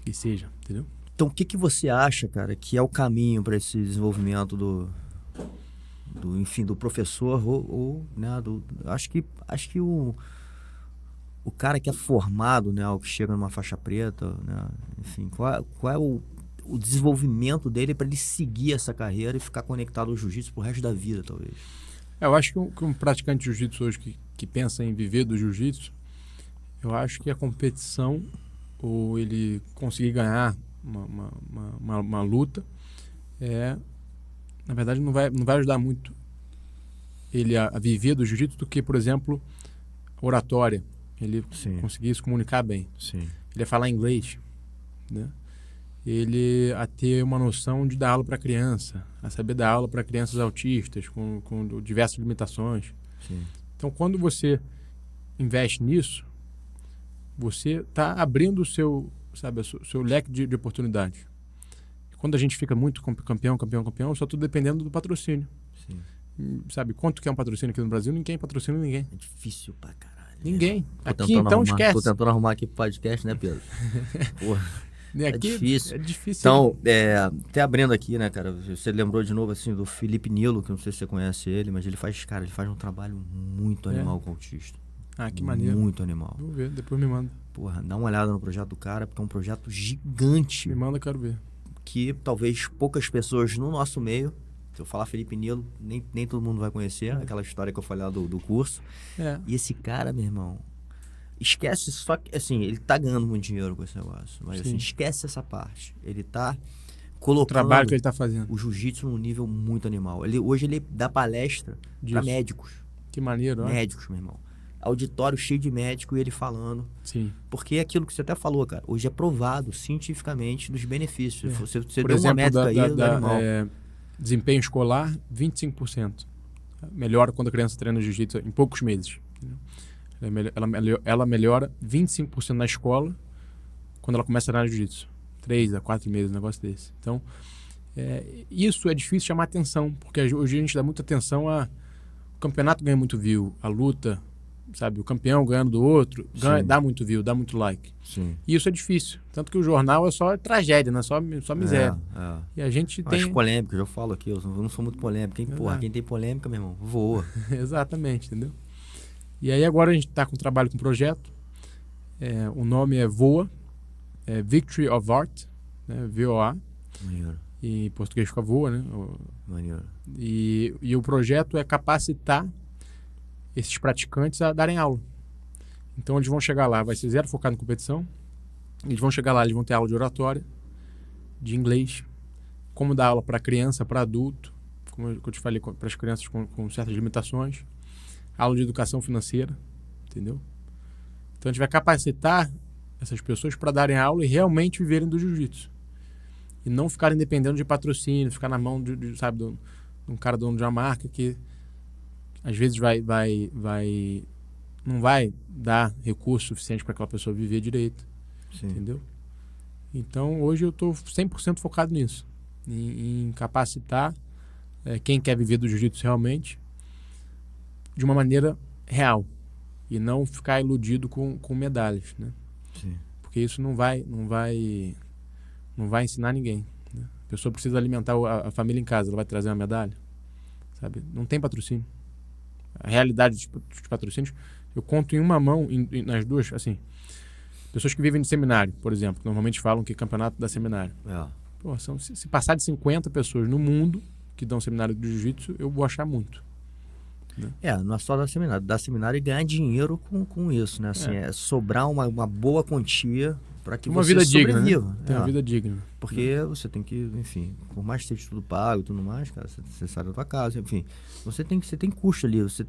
Que seja, entendeu? Então, o que você acha, cara, que é o caminho para esse desenvolvimento enfim, do professor ou né, acho que o cara que é formado, né, o que chega numa faixa preta, né, enfim, qual é o desenvolvimento dele para ele seguir essa carreira e ficar conectado ao jiu-jitsu pro resto da vida, talvez? Eu acho que um praticante de jiu-jitsu hoje que pensa em viver do jiu-jitsu, eu acho que a competição ou ele conseguir ganhar uma luta na verdade não vai ajudar muito ele a viver do jiu-jitsu do que, por exemplo, oratória, ele conseguir se comunicar bem. Sim. Ele a falar inglês, né? Ele a ter uma noção de dar aula para criança, a saber dar aula para crianças autistas com diversas limitações. Sim. Então, quando você investe nisso, você está abrindo o seu, sabe, o seu leque de oportunidades. Quando a gente fica muito campeão, só tudo dependendo do patrocínio. Sim. Sabe, quanto que é um patrocínio aqui no Brasil? Ninguém patrocina ninguém. É difícil pra caralho. Ninguém. Tô Aqui tentando então arrumar, esquece. Tô tentando arrumar aqui pro podcast, né, Pedro? Porra. Aqui difícil. É difícil. Então, até abrindo aqui, né, cara, você lembrou de novo, assim, do Felipe Nilo, que eu não sei se você conhece ele, mas ele faz um trabalho muito animal com autista. Ah, que maneiro. Muito animal. Vou ver, depois me manda. Porra, dá uma olhada no projeto do cara, porque é um projeto gigante. Me manda, quero ver. Que talvez poucas pessoas no nosso meio, se eu falar Felipe Nilo, nem todo mundo vai conhecer, aquela história que eu falei lá do curso. E esse cara, meu irmão, esquece, só que, assim, ele tá ganhando muito dinheiro com esse negócio, mas assim, esquece essa parte. Ele tá colocando o trabalho que ele tá fazendo. O jiu-jitsu num nível muito animal. Hoje ele dá palestra para médicos. Que maneiro, ó. Médicos, meu irmão. Auditório cheio de médico e ele falando. Sim. Porque é aquilo que você até falou, cara. Hoje é provado cientificamente dos benefícios. Você Por deu exemplo, uma métrica aí do animal. Desempenho escolar, 25%. Melhora quando a criança treina jiu-jitsu em poucos meses. Ela melhora 25% na escola quando ela começa a treinar jiu-jitsu. 3 a 4 meses, um negócio desse. Então, isso é difícil chamar atenção, porque hoje a gente dá muita atenção a... O campeonato ganha muito view, a luta, sabe, o campeão ganhando do outro, dá muito view, dá muito like. Sim. E isso é difícil. Tanto que o jornal é só tragédia, né? Só miséria. E a gente tem... Acho polêmica, eu falo aqui, eu não sou muito polêmico. Quem tem polêmica, meu irmão, voa. Exatamente, entendeu? E aí agora a gente está com um trabalho com um projeto. O nome é VOA, Victory of Art, né? VOA. Maneiro. E em português fica VOA, né? Maneiro. E o projeto é capacitar esses praticantes a darem aula. Então eles vão chegar lá, vai ser zero focado em competição. Eles vão chegar lá, eles vão ter aula de oratória, de inglês, como dar aula para criança, para adulto, como eu te falei, para as crianças com certas limitações, aula de educação financeira, entendeu? Então a gente vai capacitar essas pessoas para darem aula e realmente viverem do jiu-jitsu. E não ficarem dependendo de patrocínio, ficar na mão de um cara dono de uma marca que às vezes não vai dar recurso suficiente para aquela pessoa viver direito. Sim. Entendeu? Então hoje eu estou 100% focado nisso, em capacitar quem quer viver do jiu-jitsu realmente de uma maneira real e não ficar iludido com medalhas, né? Sim. Porque isso não vai ensinar ninguém, né? A pessoa precisa alimentar a família em casa, ela vai trazer uma medalha, sabe? Não tem patrocínio. A realidade dos patrocínios, eu conto em uma mão, nas duas, assim, pessoas que vivem de seminário, por exemplo, que normalmente falam que campeonato dá seminário. Pô, se passar de 50 pessoas no mundo que dão seminário de jiu-jitsu, eu vou achar muito. Né? Não é só dar seminário e ganhar dinheiro com isso, né? Assim, sobrar uma boa quantia para que uma você vida sobreviva. Digna, né? Tem uma vida digna. Porque você tem que, enfim, por mais que seja tudo pago e tudo mais, cara, você sai da tua casa, enfim, você tem custo ali, você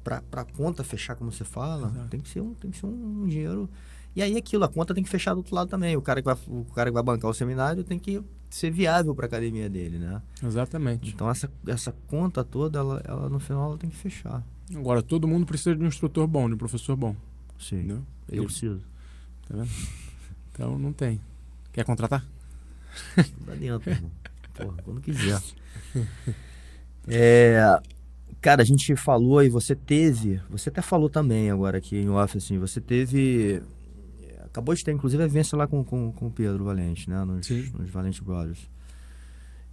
pra conta fechar, como você fala, tem que ser um dinheiro. E aí a conta tem que fechar do outro lado também. O cara que vai bancar o seminário tem que ser viável para a academia dele, né? Exatamente. Então essa conta toda, ela no final ela tem que fechar. Agora, todo mundo precisa de um instrutor bom, de um professor bom. Sim. Entendeu? Eu preciso. Tá vendo? Então não tem. Quer contratar? Tá dentro, irmão. Porra, quando quiser. Cara, a gente falou e você até falou também agora aqui em off, assim, você acabou de ter, inclusive, a vivência lá com o Pedro Valente, né? Nos Valente Brothers.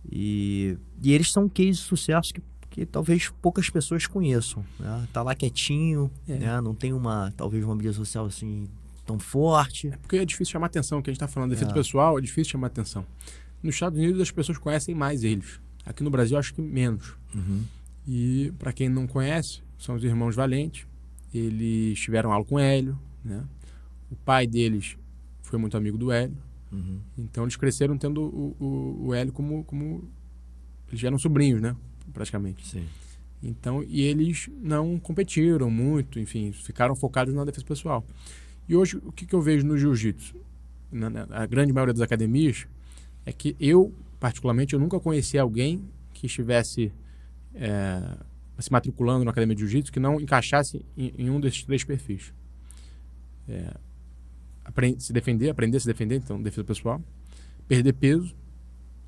E eles são um case de sucesso que talvez poucas pessoas conheçam, né? Tá lá quietinho, né? Não tem talvez uma mídia social assim tão forte. Porque é difícil chamar atenção, que a gente tá falando de efeito pessoal, é difícil chamar atenção. Nos Estados Unidos as pessoas conhecem mais eles. Aqui no Brasil acho que menos. Uhum. E para quem não conhece, são os irmãos Valente. Eles tiveram aula com o Hélio, né? O pai deles foi muito amigo do Hélio. Uhum. Então eles cresceram tendo o Hélio como... Eles eram sobrinhos, né? Praticamente. Sim. Então, e eles não competiram muito, enfim, ficaram focados na defesa pessoal. E hoje, o que eu vejo no jiu-jitsu? A grande maioria das academias é que eu, particularmente, eu nunca conheci alguém que estivesse se matriculando na academia de jiu-jitsu que não encaixasse em um desses 3 perfis. aprender a se defender, então defesa pessoal, perder peso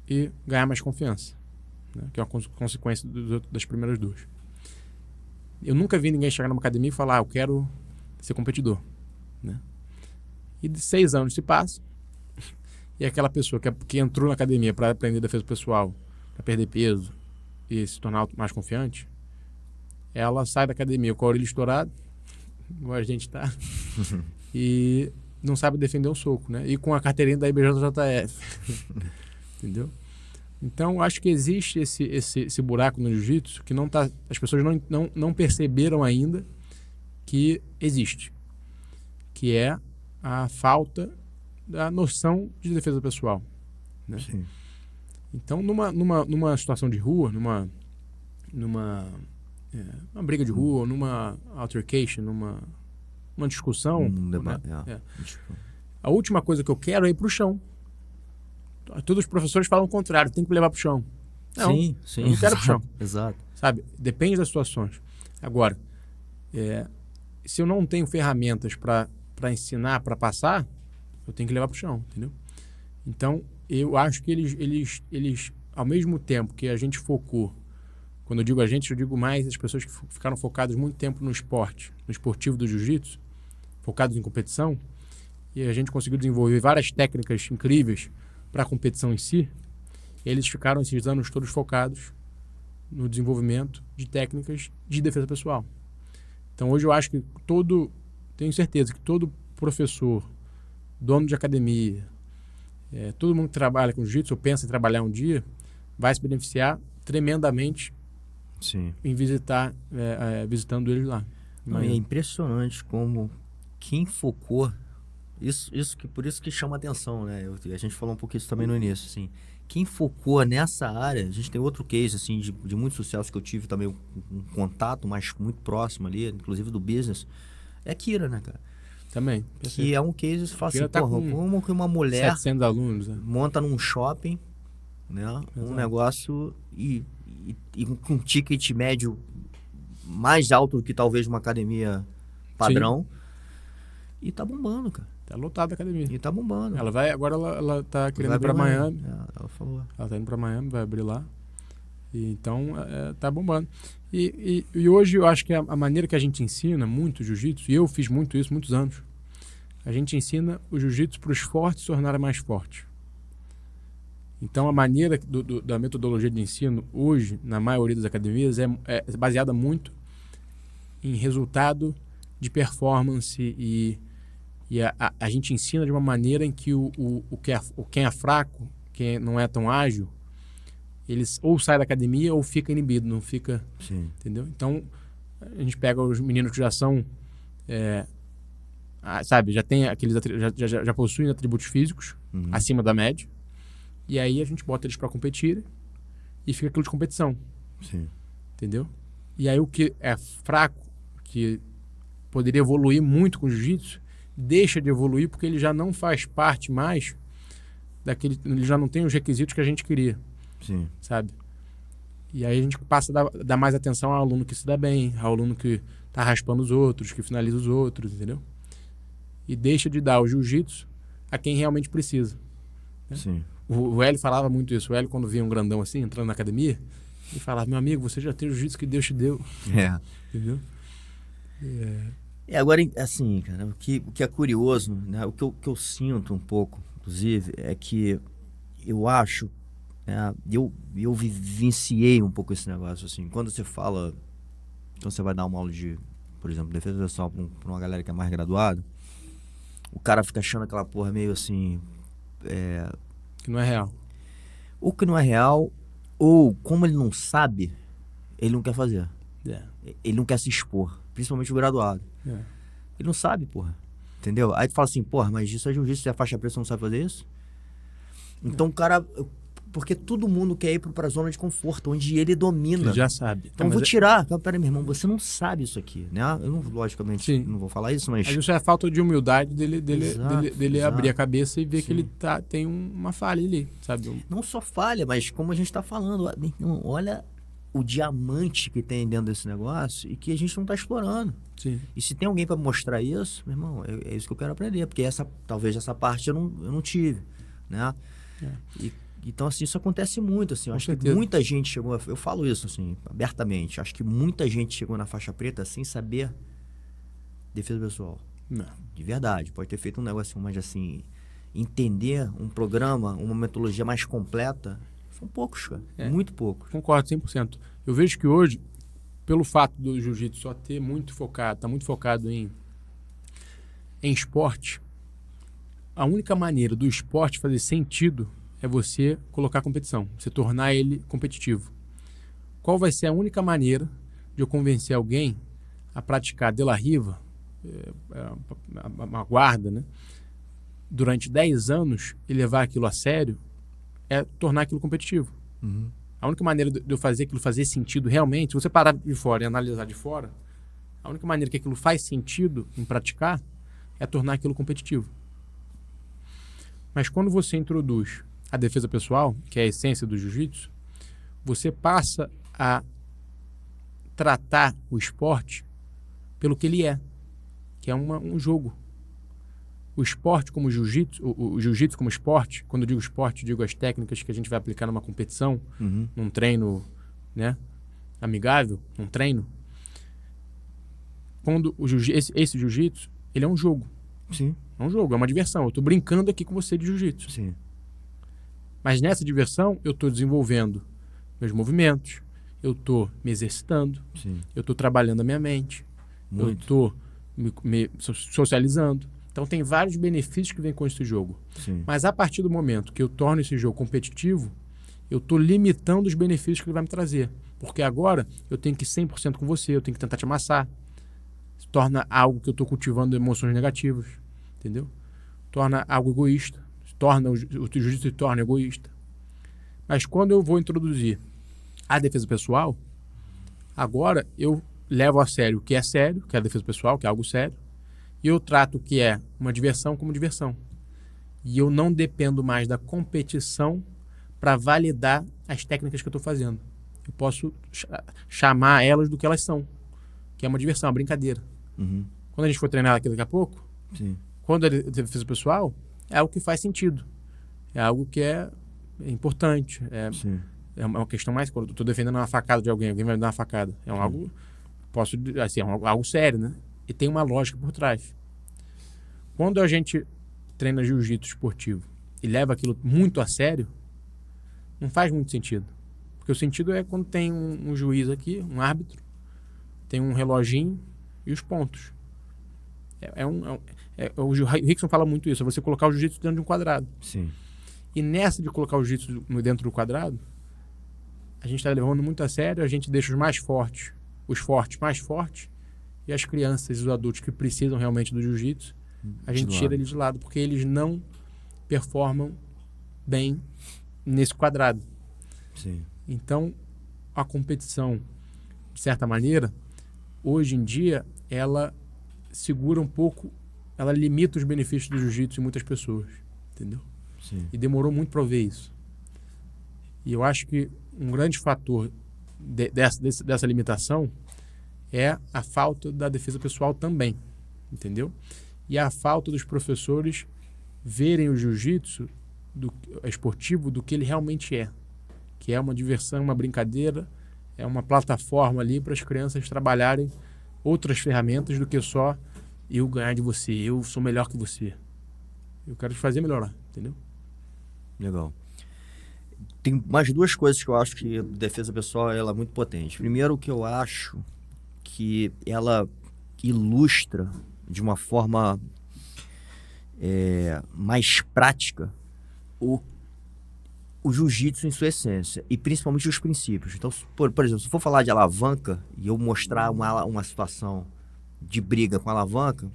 e ganhar mais confiança, né? Que é uma consequência das primeiras duas. Eu nunca vi ninguém chegar numa academia e falar, eu quero ser competidor, né? E de 6 anos se passa e aquela pessoa que entrou na academia para aprender defesa pessoal, para perder peso e se tornar mais confiante, ela sai da academia com a orelha estourada, igual a gente tá, e não sabe defender um soco, né? E com a carteirinha da IBJJF. Entendeu? Então, acho que existe esse buraco no jiu-jitsu que as pessoas não perceberam ainda que existe, que é a falta da noção de defesa pessoal, né? Sim. Então, numa situação de rua, numa briga de rua, numa altercation, numa discussão, debate, né? A última coisa que eu quero é ir pro chão. Todos os professores falam o contrário, tem que levar pro chão. Não, sim. eu não quero pro chão. Exato. Sabe? Depende das situações. Agora, se eu não tenho ferramentas para ensinar, para passar, eu tenho que levar pro chão, entendeu? Então, eu acho que eles ao mesmo tempo que a gente focou, quando eu digo a gente, eu digo mais as pessoas que ficaram focadas muito tempo no esporte, no esportivo do jiu-jitsu, focados em competição, e a gente conseguiu desenvolver várias técnicas incríveis para a competição em si, eles ficaram esses anos todos focados no desenvolvimento de técnicas de defesa pessoal. Então hoje eu acho que tenho certeza que todo professor, dono de academia, todo mundo que trabalha com jiu-jitsu ou pensa em trabalhar um dia, vai se beneficiar tremendamente Sim. em visitando eles lá. Não, é impressionante como quem focou por isso que chama atenção, né? A gente falou um pouco isso também no início, assim. Quem focou nessa área, a gente tem outro case, assim, de muito sucesso que eu tive também, um contato mais muito próximo ali, inclusive do business, é a Kira, né, cara? Também. Que é um case, você fala assim, tá como que uma mulher 700 alunos, né? monta num shopping, né? Um negócio e com um ticket médio mais alto do que talvez uma academia padrão. Sim. E tá bombando, cara. Tá lotada a academia. E tá bombando. Agora ela tá querendo ir pra Miami. Ela falou. Ela tá indo pra Miami, vai abrir lá. E então, tá bombando. E hoje eu acho que a maneira que a gente ensina muito jiu-jitsu, e eu fiz muito isso muitos anos, a gente ensina o jiu-jitsu para os fortes se tornarem mais fortes. Então a maneira da metodologia de ensino hoje, na maioria das academias, é baseada muito em resultado de performance e a gente ensina de uma maneira em que quem é fraco, quem não é tão ágil, eles ou sai da academia ou fica inibido, não fica... Sim. Entendeu? Então, a gente pega os meninos que já são... sabe, já tem aqueles já possuem atributos físicos acima da média, e aí a gente bota eles para competir e fica aquilo de competição. Sim. Entendeu? E aí o que é fraco, que poderia evoluir muito com o jiu-jitsu, deixa de evoluir porque ele já não faz parte mais ele já não tem os requisitos que a gente queria. Sim. Sabe? E aí a gente passa a dar mais atenção ao aluno que se dá bem, ao aluno que tá raspando os outros, que finaliza os outros, entendeu? E deixa de dar o jiu-jitsu a quem realmente precisa, né? Sim. O Hélio falava muito isso. O Hélio, quando via um grandão assim, entrando na academia, ele falava, meu amigo, você já tem o jiu-jitsu que Deus te deu. Entendeu? Agora, assim, cara, o que é curioso, né? O que eu sinto um pouco, inclusive, é que eu acho, né? Eu vivenciei um pouco esse negócio, assim. Quando você vai dar uma aula de, por exemplo, defesa pessoal pra uma galera que é mais graduada, o cara fica achando aquela porra meio assim... Que não é real. Ou que não é real, ou como ele não sabe, ele não quer fazer. Ele não quer se expor, principalmente o graduado. Ele não sabe, porra. Entendeu? Aí tu fala assim, porra, mas isso é jiu-jitsu, se a faixa preta não sabe fazer isso? Então o cara... Porque todo mundo quer ir pra zona de conforto, onde ele domina. Ele já sabe. Então eu vou tirar. Peraí, meu irmão, você não sabe isso aqui, né? Eu não, logicamente, não vou falar isso, mas... Mas isso é a falta de humildade dele Exato. abrir a cabeça e ver que ele tem uma falha ali, sabe? Não só falha, mas como a gente tá falando, olha o diamante que tem dentro desse negócio e que a gente não está explorando. Sim. E se tem alguém para mostrar isso, meu irmão, é isso que eu quero aprender, porque talvez essa parte eu não tive, né? Então, assim, isso acontece muito, assim, eu acho que muita gente chegou, eu falo isso, assim, abertamente, acho que muita gente chegou na faixa preta sem saber defesa pessoal. Não. De verdade, pode ter feito um negócio mais, assim, entender um programa, uma metodologia mais completa, são poucos, cara, muito poucos. Concordo 100%. Eu vejo que hoje, pelo fato do jiu-jitsu só ter tá muito focado em esporte, a única maneira do esporte fazer sentido é você colocar competição, você tornar ele competitivo. Qual vai ser a única maneira de eu convencer alguém a praticar De La Riva, uma guarda, né, durante 10 anos e levar aquilo a sério, é tornar aquilo competitivo. Uhum. A única maneira de eu fazer aquilo fazer sentido realmente, se você parar de fora e analisar de fora, a única maneira que aquilo faz sentido em praticar é tornar aquilo competitivo. Mas quando você introduz a defesa pessoal, que é a essência do jiu-jitsu, você passa a tratar o esporte pelo que ele é, que é um jogo. O esporte como jiu-jitsu, o jiu-jitsu como esporte, quando eu digo esporte, digo as técnicas que a gente vai aplicar numa competição, num treino, né, amigável, num treino. Quando esse jiu-jitsu, ele é um jogo. Sim. É um jogo, é uma diversão. Eu estou brincando aqui com você de jiu-jitsu. Sim. Mas nessa diversão, eu estou desenvolvendo meus movimentos, eu estou me exercitando, Sim. eu estou trabalhando a minha mente, eu estou me socializando. Então tem vários benefícios que vêm com esse jogo. Sim. Mas a partir do momento que eu torno esse jogo competitivo, eu estou limitando os benefícios que ele vai me trazer. Porque agora eu tenho que ir 100% com você, eu tenho que tentar te amassar. Se torna algo que eu estou cultivando emoções negativas, entendeu? Torna algo egoísta. O jiu-jitsu se torna egoísta. Mas quando eu vou introduzir a defesa pessoal, agora eu levo a sério o que é sério, que é a defesa pessoal, que é algo sério, e eu trato o que é uma diversão como diversão. E eu não dependo mais da competição para validar as técnicas que eu estou fazendo. Eu posso chamar elas do que elas são, que é uma diversão, uma brincadeira. Uhum. Quando a gente for treinar aqui daqui a pouco, Sim. quando a defesa pessoal, é algo que faz sentido. É algo que é importante. É uma questão mais... Quando eu estou defendendo uma facada de alguém vai me dar uma facada. É algo... é algo sério, né? E tem uma lógica por trás. Quando a gente treina jiu-jitsu esportivo e leva aquilo muito a sério, não faz muito sentido. Porque o sentido é quando tem um juiz aqui, um árbitro, tem um reloginho e os pontos. O Rickson fala muito isso, é você colocar o jiu-jitsu dentro de um quadrado. Sim. E nessa de colocar o jiu-jitsu dentro do quadrado, a gente está levando muito a sério, a gente deixa os fortes mais fortes, e as crianças e os adultos que precisam realmente do jiu-jitsu, a gente tira eles de lado, porque eles não performam bem nesse quadrado. Sim. Então, a competição, de certa maneira, hoje em dia, ela segura um pouco, ela limita os benefícios do jiu-jitsu em muitas pessoas, entendeu? Sim. E demorou muito para eu ver isso. E eu acho que um grande fator dessa limitação é a falta da defesa pessoal também, entendeu? E a falta dos professores verem o jiu-jitsu esportivo do que ele realmente é, que é uma diversão, uma brincadeira, é uma plataforma ali para as crianças trabalharem outras ferramentas do que só eu ganhar de você, eu sou melhor que você. Eu quero te fazer melhorar, entendeu? Legal. Tem mais duas coisas que eu acho que a defesa pessoal ela é muito potente. Primeiro, que eu acho que ela ilustra de uma forma mais prática o jiu-jitsu em sua essência e principalmente os princípios. Então, por exemplo, se eu for falar de alavanca e eu mostrar uma situação de briga com alavanca,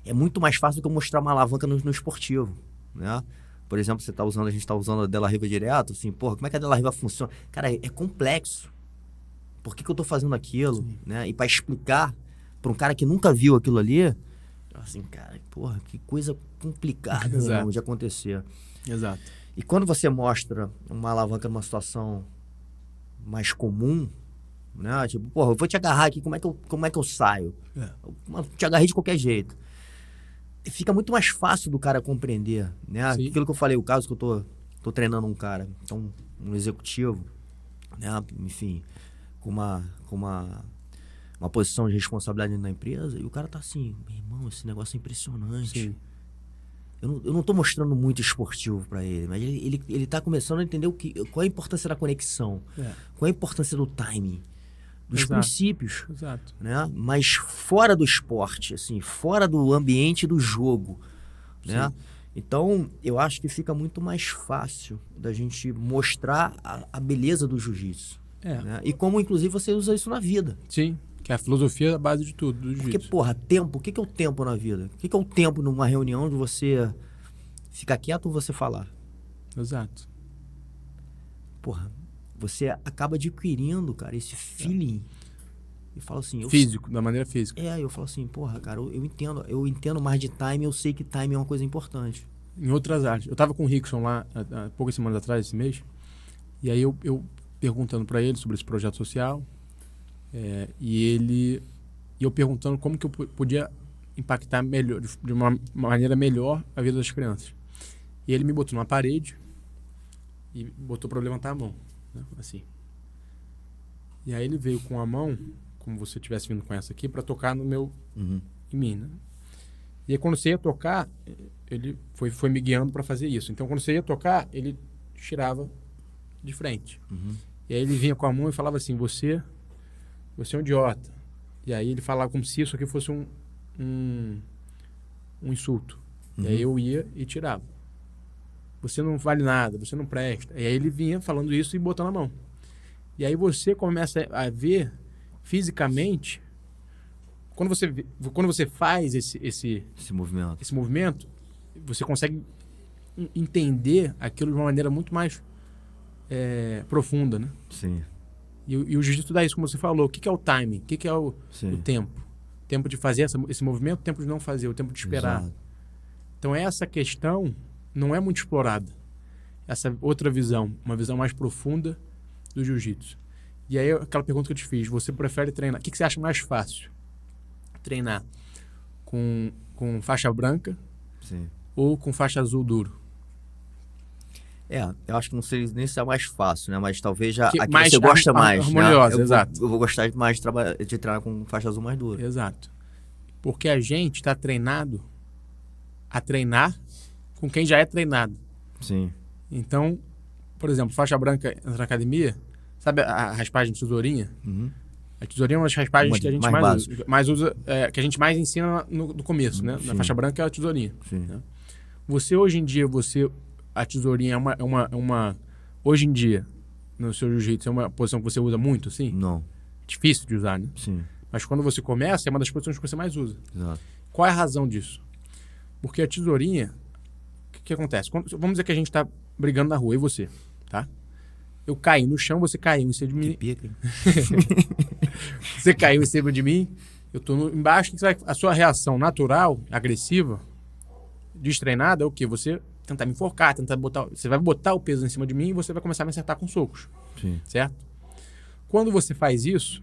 é muito mais fácil do que eu mostrar uma alavanca no esportivo, né? Por exemplo, a gente está usando a De La Riva direto, assim, porra, como é que a De La Riva funciona? Cara, é complexo. Por que eu tô fazendo aquilo, né? E para explicar para um cara que nunca viu aquilo ali, assim, cara, porra, que coisa complicada de acontecer. Exato. E quando você mostra uma alavanca numa situação mais comum, né? Tipo, porra, eu vou te agarrar aqui, como é que eu saio? Eu te agarrei de qualquer jeito. E fica muito mais fácil do cara compreender, né? Sim. Aquilo que eu falei, o caso que eu tô treinando um cara, então, um executivo, né? Enfim, com uma posição de responsabilidade na empresa, e o cara tá assim, meu irmão, esse negócio é impressionante. Sim. Eu não tô mostrando muito esportivo para ele, mas ele tá começando a entender qual a importância da conexão, qual a importância do timing, dos princípios, né? Mas fora do esporte, assim, fora do ambiente do jogo, né? Então, eu acho que fica muito mais fácil da gente mostrar a beleza do jiu-jitsu. Né? E como, inclusive, você usa isso na vida. Sim, que é a filosofia da base de tudo, do jiu-jitsu. Porque, porra, tempo, o que é o tempo na vida? O que é o tempo numa reunião de você ficar quieto ou você falar? Exato. Porra, você acaba adquirindo, cara, esse feeling. E fala assim... Físico, da maneira física. Eu falo assim, porra, cara, eu entendo mais de time, eu sei que time é uma coisa importante. Em outras áreas. Eu tava com o Rickson lá, há poucas semanas atrás, esse mês, e aí eu perguntando para ele sobre esse projeto social, e eu perguntando como que eu podia impactar melhor, de uma maneira melhor a vida das crianças. E ele me botou numa parede e botou para eu levantar a mão, né? Assim. E aí ele veio com a mão, como você tivesse vindo com essa aqui, para tocar no meu, em mim, né? E aí quando você ia tocar, ele foi me guiando para fazer isso. Então quando você ia tocar, ele tirava de frente. E aí ele vinha com a mão e falava assim, você é um idiota. E aí ele falava como se isso aqui fosse um insulto. E aí eu ia e tirava. Você não vale nada, você não presta. E aí ele vinha falando isso e botando a mão. E aí você começa a ver fisicamente, quando você faz esse movimento, você consegue entender aquilo de uma maneira muito mais profunda, né? Sim. E o jiu-jitsu dá isso, como você falou. O que é o timing? O que é o tempo? Tempo de fazer esse movimento, tempo de não fazer, o tempo de esperar. Exato. Então essa questão não é muito explorada. Essa outra visão, uma visão mais profunda do jiu-jitsu. E aí aquela pergunta que eu te fiz, você prefere treinar? O que você acha mais fácil? Treinar com faixa branca ou com faixa azul duro? Eu acho que não sei nem se é mais fácil, né? Mas talvez a que mais você gosta mais. Harmoniosa, né? exato. Eu vou gostar mais de treinar com faixa azul mais dura. Exato. Porque a gente está treinado a treinar com quem já é treinado. Sim. Então, por exemplo, faixa branca na academia, sabe a raspagem de tesourinha? A tesourinha é uma das raspagens que a gente mais usa, que a gente mais ensina no começo, né? Na faixa branca é a tesourinha. Né? Você hoje em dia, a tesourinha é uma hoje em dia, no seu jiu-jitsu, é uma posição que você usa muito, sim? Não. Difícil de usar, né? Sim. Mas quando você começa, é uma das posições que você mais usa. Exato. Qual é a razão disso? Porque a tesourinha, o que acontece? Vamos dizer que a gente está brigando na rua, e você, tá? Eu caí no chão, você caiu em cima de mim. Que pica, hein? Você caiu em cima de mim, eu tô embaixo. A sua reação natural, agressiva, destreinada, é o quê? Você tentar me enforcar, você vai botar o peso em cima de mim e você vai começar a me acertar com socos. Sim. Certo? Quando você faz isso,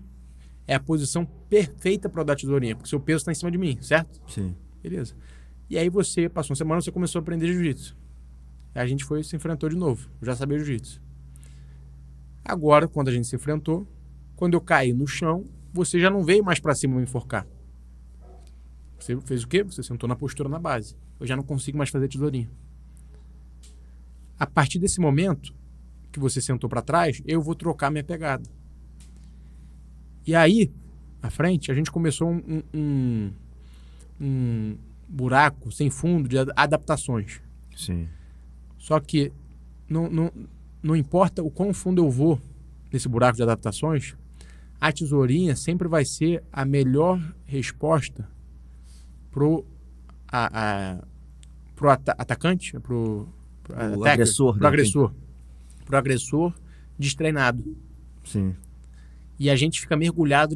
é a posição perfeita para dar tesourinha, porque seu peso está em cima de mim, certo? Sim. Beleza. E aí passou uma semana, você começou a aprender jiu-jitsu. Aí a gente se enfrentou de novo. Eu já sabia jiu-jitsu. Agora, quando a gente se enfrentou, quando eu caí no chão, você já não veio mais para cima me enforcar. Você fez o quê? Você sentou na postura na base. Eu já não consigo mais fazer tesourinha. A partir desse momento que você sentou para trás, eu vou trocar minha pegada. E aí, à frente, a gente começou um buraco sem fundo de adaptações. Sim. Só que não importa o quão fundo eu vou nesse buraco de adaptações, a tesourinha sempre vai ser a melhor resposta pro atacante, pro agressor destreinado. Sim. E a gente fica mergulhado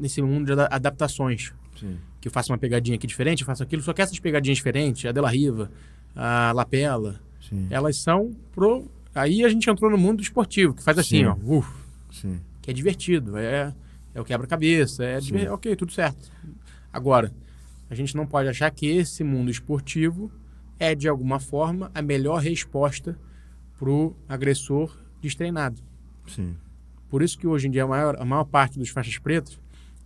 nesse mundo de adaptações. Sim. Que eu faço uma pegadinha aqui diferente, eu faço aquilo, só que essas pegadinhas diferentes, a Della Riva, a Lapela, elas são Aí a gente entrou no mundo esportivo, que faz assim, ó. Sim. Que é divertido, é o quebra-cabeça, ok, tudo certo. Agora, a gente não pode achar que esse mundo esportivo é, de alguma forma, a melhor resposta pro agressor destreinado. Sim. Por isso que hoje em dia a maior parte dos faixas pretas,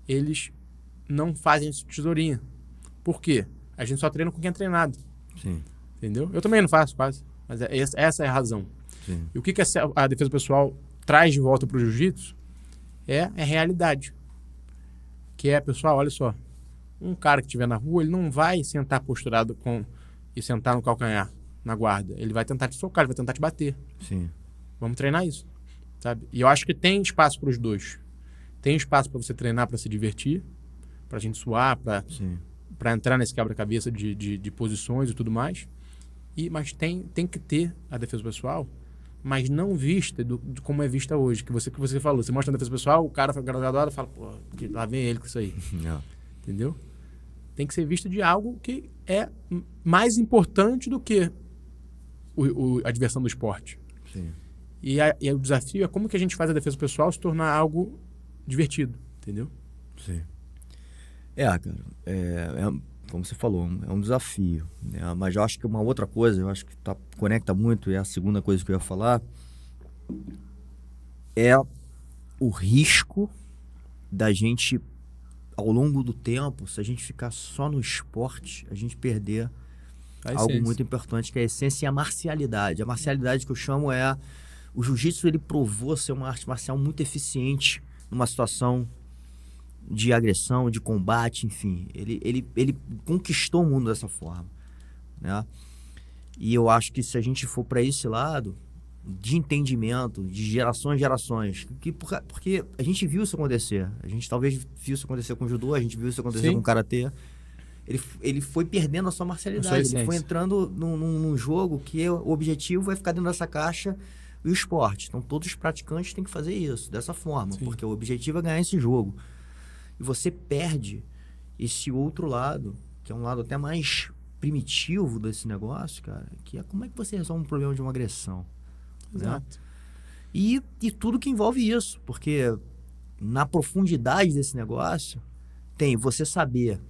eles não fazem essa tesourinha. Por quê? A gente só treina com quem é treinado. Sim. Entendeu? Eu também não faço quase, mas essa é a razão. Sim. E o que a defesa pessoal traz de volta pro jiu-jitsu é a realidade. Que é, pessoal, olha só, um cara que estiver na rua, ele não vai sentar posturado e sentar no calcanhar, na guarda. Ele vai tentar te socar, ele vai tentar te bater. Sim. Vamos treinar isso, sabe? E eu acho que tem espaço para os dois. Tem espaço para você treinar, para se divertir, para a gente suar, para entrar nesse quebra-cabeça de posições e tudo mais. Mas tem que ter a defesa pessoal, mas não vista como é vista hoje. Que você falou, você mostra a defesa pessoal, o cara graduado fala, pô, lá vem ele com isso aí. Entendeu? Tem que ser vista de algo que é mais importante do que a diversão do esporte. Sim. E o desafio é como que a gente faz a defesa pessoal se tornar algo divertido, entendeu? Sim. Cara, como você falou, é um desafio, né? Mas eu acho que uma outra coisa, eu acho que conecta muito, e é a segunda coisa que eu ia falar, é o risco da gente, ao longo do tempo, se a gente ficar só no esporte, a gente perder algo muito importante, que é a essência e a marcialidade. A marcialidade que eu chamo o jiu-jitsu, ele provou ser uma arte marcial muito eficiente numa situação de agressão, de combate, enfim. Ele conquistou o mundo dessa forma, né? E eu acho que se a gente for para esse lado de entendimento, de gerações em gerações, porque a gente viu isso acontecer. A gente talvez viu isso acontecer com o judô, a gente viu isso acontecer com o karatê. Ele foi perdendo a sua marcialidade. Ele foi entrando num jogo que o objetivo é ficar dentro dessa caixa e o esporte. Então todos os praticantes têm que fazer isso, dessa forma. Sim. Porque o objetivo é ganhar esse jogo. E você perde esse outro lado, que é um lado até mais primitivo desse negócio, cara, que é como é que você resolve um problema de uma agressão. Exato. Né? E tudo que envolve isso, porque na profundidade desse negócio tem você saber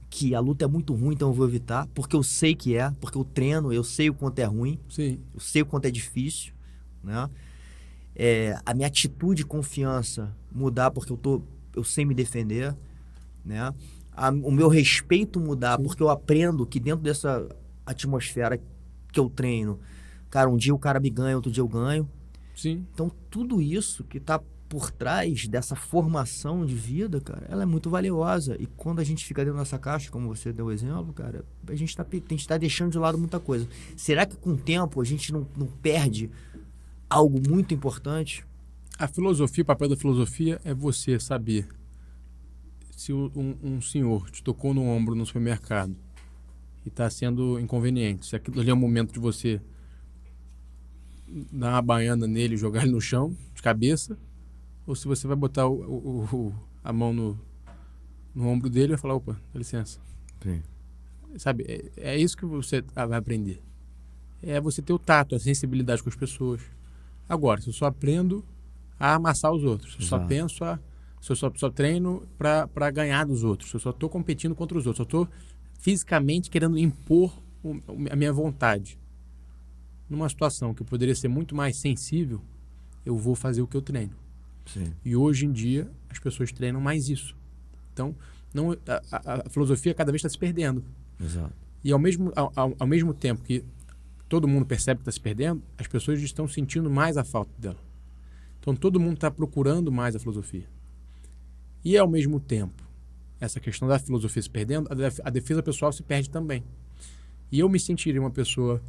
que a luta é muito ruim, então eu vou evitar, porque eu sei que porque eu treino, eu sei o quanto é ruim. Sim. Eu sei o quanto é difícil, né? A minha atitude de confiança mudar porque eu sei me defender, né? O meu respeito mudar. Sim. Porque eu aprendo que dentro dessa atmosfera que eu treino, cara, um dia o cara me ganha, outro dia eu ganho. Sim. Então tudo isso que tá por trás dessa formação de vida, cara, ela é muito valiosa. E quando a gente fica dentro dessa caixa, como você deu o exemplo, cara, a gente tá deixando de lado muita coisa. Será que com o tempo a gente não perde algo muito importante? A filosofia, o papel da filosofia é você saber se um senhor te tocou no ombro no supermercado e está sendo inconveniente, se aquilo ali é o momento de você dar uma baiana nele e jogar ele no chão, de cabeça, ou se você vai botar a mão no ombro dele e vai falar, opa, dá licença. Sim. Sabe, é isso que você vai aprender. É você ter o tato, a sensibilidade com as pessoas. Agora, se eu só aprendo a amassar os outros, se eu só penso se eu só treino para ganhar dos outros, se eu só estou competindo contra os outros, se eu estou fisicamente querendo impor a minha vontade, numa situação que eu poderia ser muito mais sensível, eu vou fazer o que eu treino. Sim. E hoje em dia as pessoas treinam mais isso. Então a filosofia cada vez está se perdendo. Exato. E ao mesmo tempo que todo mundo percebe que está se perdendo, as pessoas estão sentindo mais a falta dela. Então todo mundo está procurando mais a filosofia. E ao mesmo tempo, essa questão da filosofia se perdendo, a defesa pessoal se perde também. E eu me sentiria uma pessoa,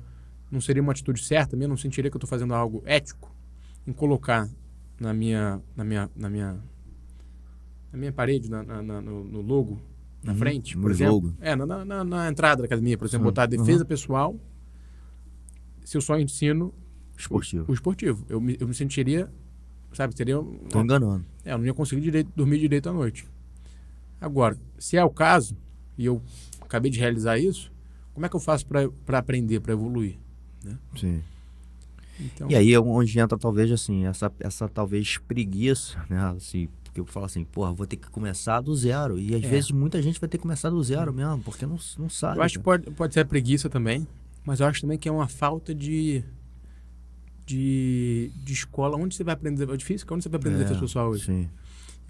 não seria uma atitude certa, eu não sentiria que eu estou fazendo algo ético em colocar na minha parede, no logo, na frente, por exemplo. Logo. Na entrada da academia, por exemplo, botar a defesa pessoal, se eu só ensino o esportivo. Eu me sentiria, sabe, Tô enganando. Eu não ia conseguir dormir direito à noite. Agora, se é o caso, e eu acabei de realizar isso, como é que eu faço para aprender, para evoluir? Né? Sim. Então, E aí é onde entra talvez assim, essa talvez preguiça, né? Assim, porque eu falo assim, porra, vou ter que começar do zero. E às vezes muita gente vai ter que começar do zero mesmo, porque não sabe. eu acho que pode ser a preguiça também, mas eu acho também que é uma falta de escola. Onde você vai aprender? É difícil, onde você vai aprender defesa pessoal hoje? Sim.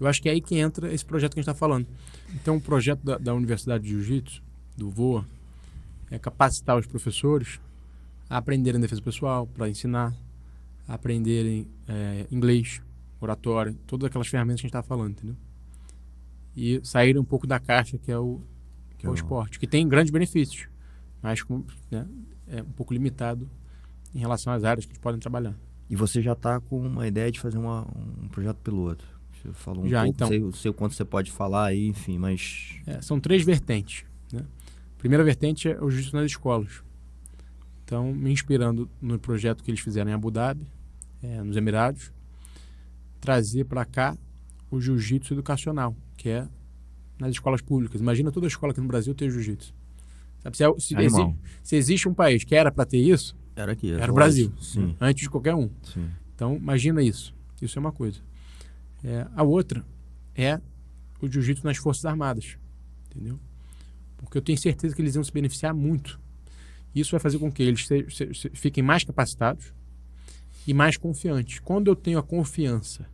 Eu acho que é aí que entra esse projeto que a gente está falando. Então, o projeto da Universidade de Jiu-Jitsu, do VOA, é capacitar os professores a aprenderem defesa pessoal, para ensinar, a aprenderem inglês, oratória, todas aquelas ferramentas que a gente está falando, entendeu? E saírem um pouco da caixa, que é o esporte, que tem grandes benefícios, mas né, é um pouco limitado em relação às áreas que eles podem trabalhar. E você já está com uma ideia de fazer um projeto piloto. Você falou um Já, pouco, então. sei o quanto você pode falar aí, enfim, mas... São 3 vertentes, né? A primeira vertente é o jiu-jitsu nas escolas. Então, me inspirando no projeto que eles fizeram em Abu Dhabi, nos Emirados, trazer para cá o jiu-jitsu educacional, que é nas escolas públicas. Imagina toda escola aqui no Brasil ter jiu-jitsu. Sabe, se existe um país que era para ter isso, Era aqui. era o Brasil, Sim. antes de qualquer um. Sim. Então, imagina isso. Isso é uma coisa. A outra é o jiu-jitsu nas Forças Armadas, entendeu? Porque eu tenho certeza que eles vão se beneficiar muito. Isso vai fazer com que eles fiquem mais capacitados e mais confiantes. Quando eu tenho a confiança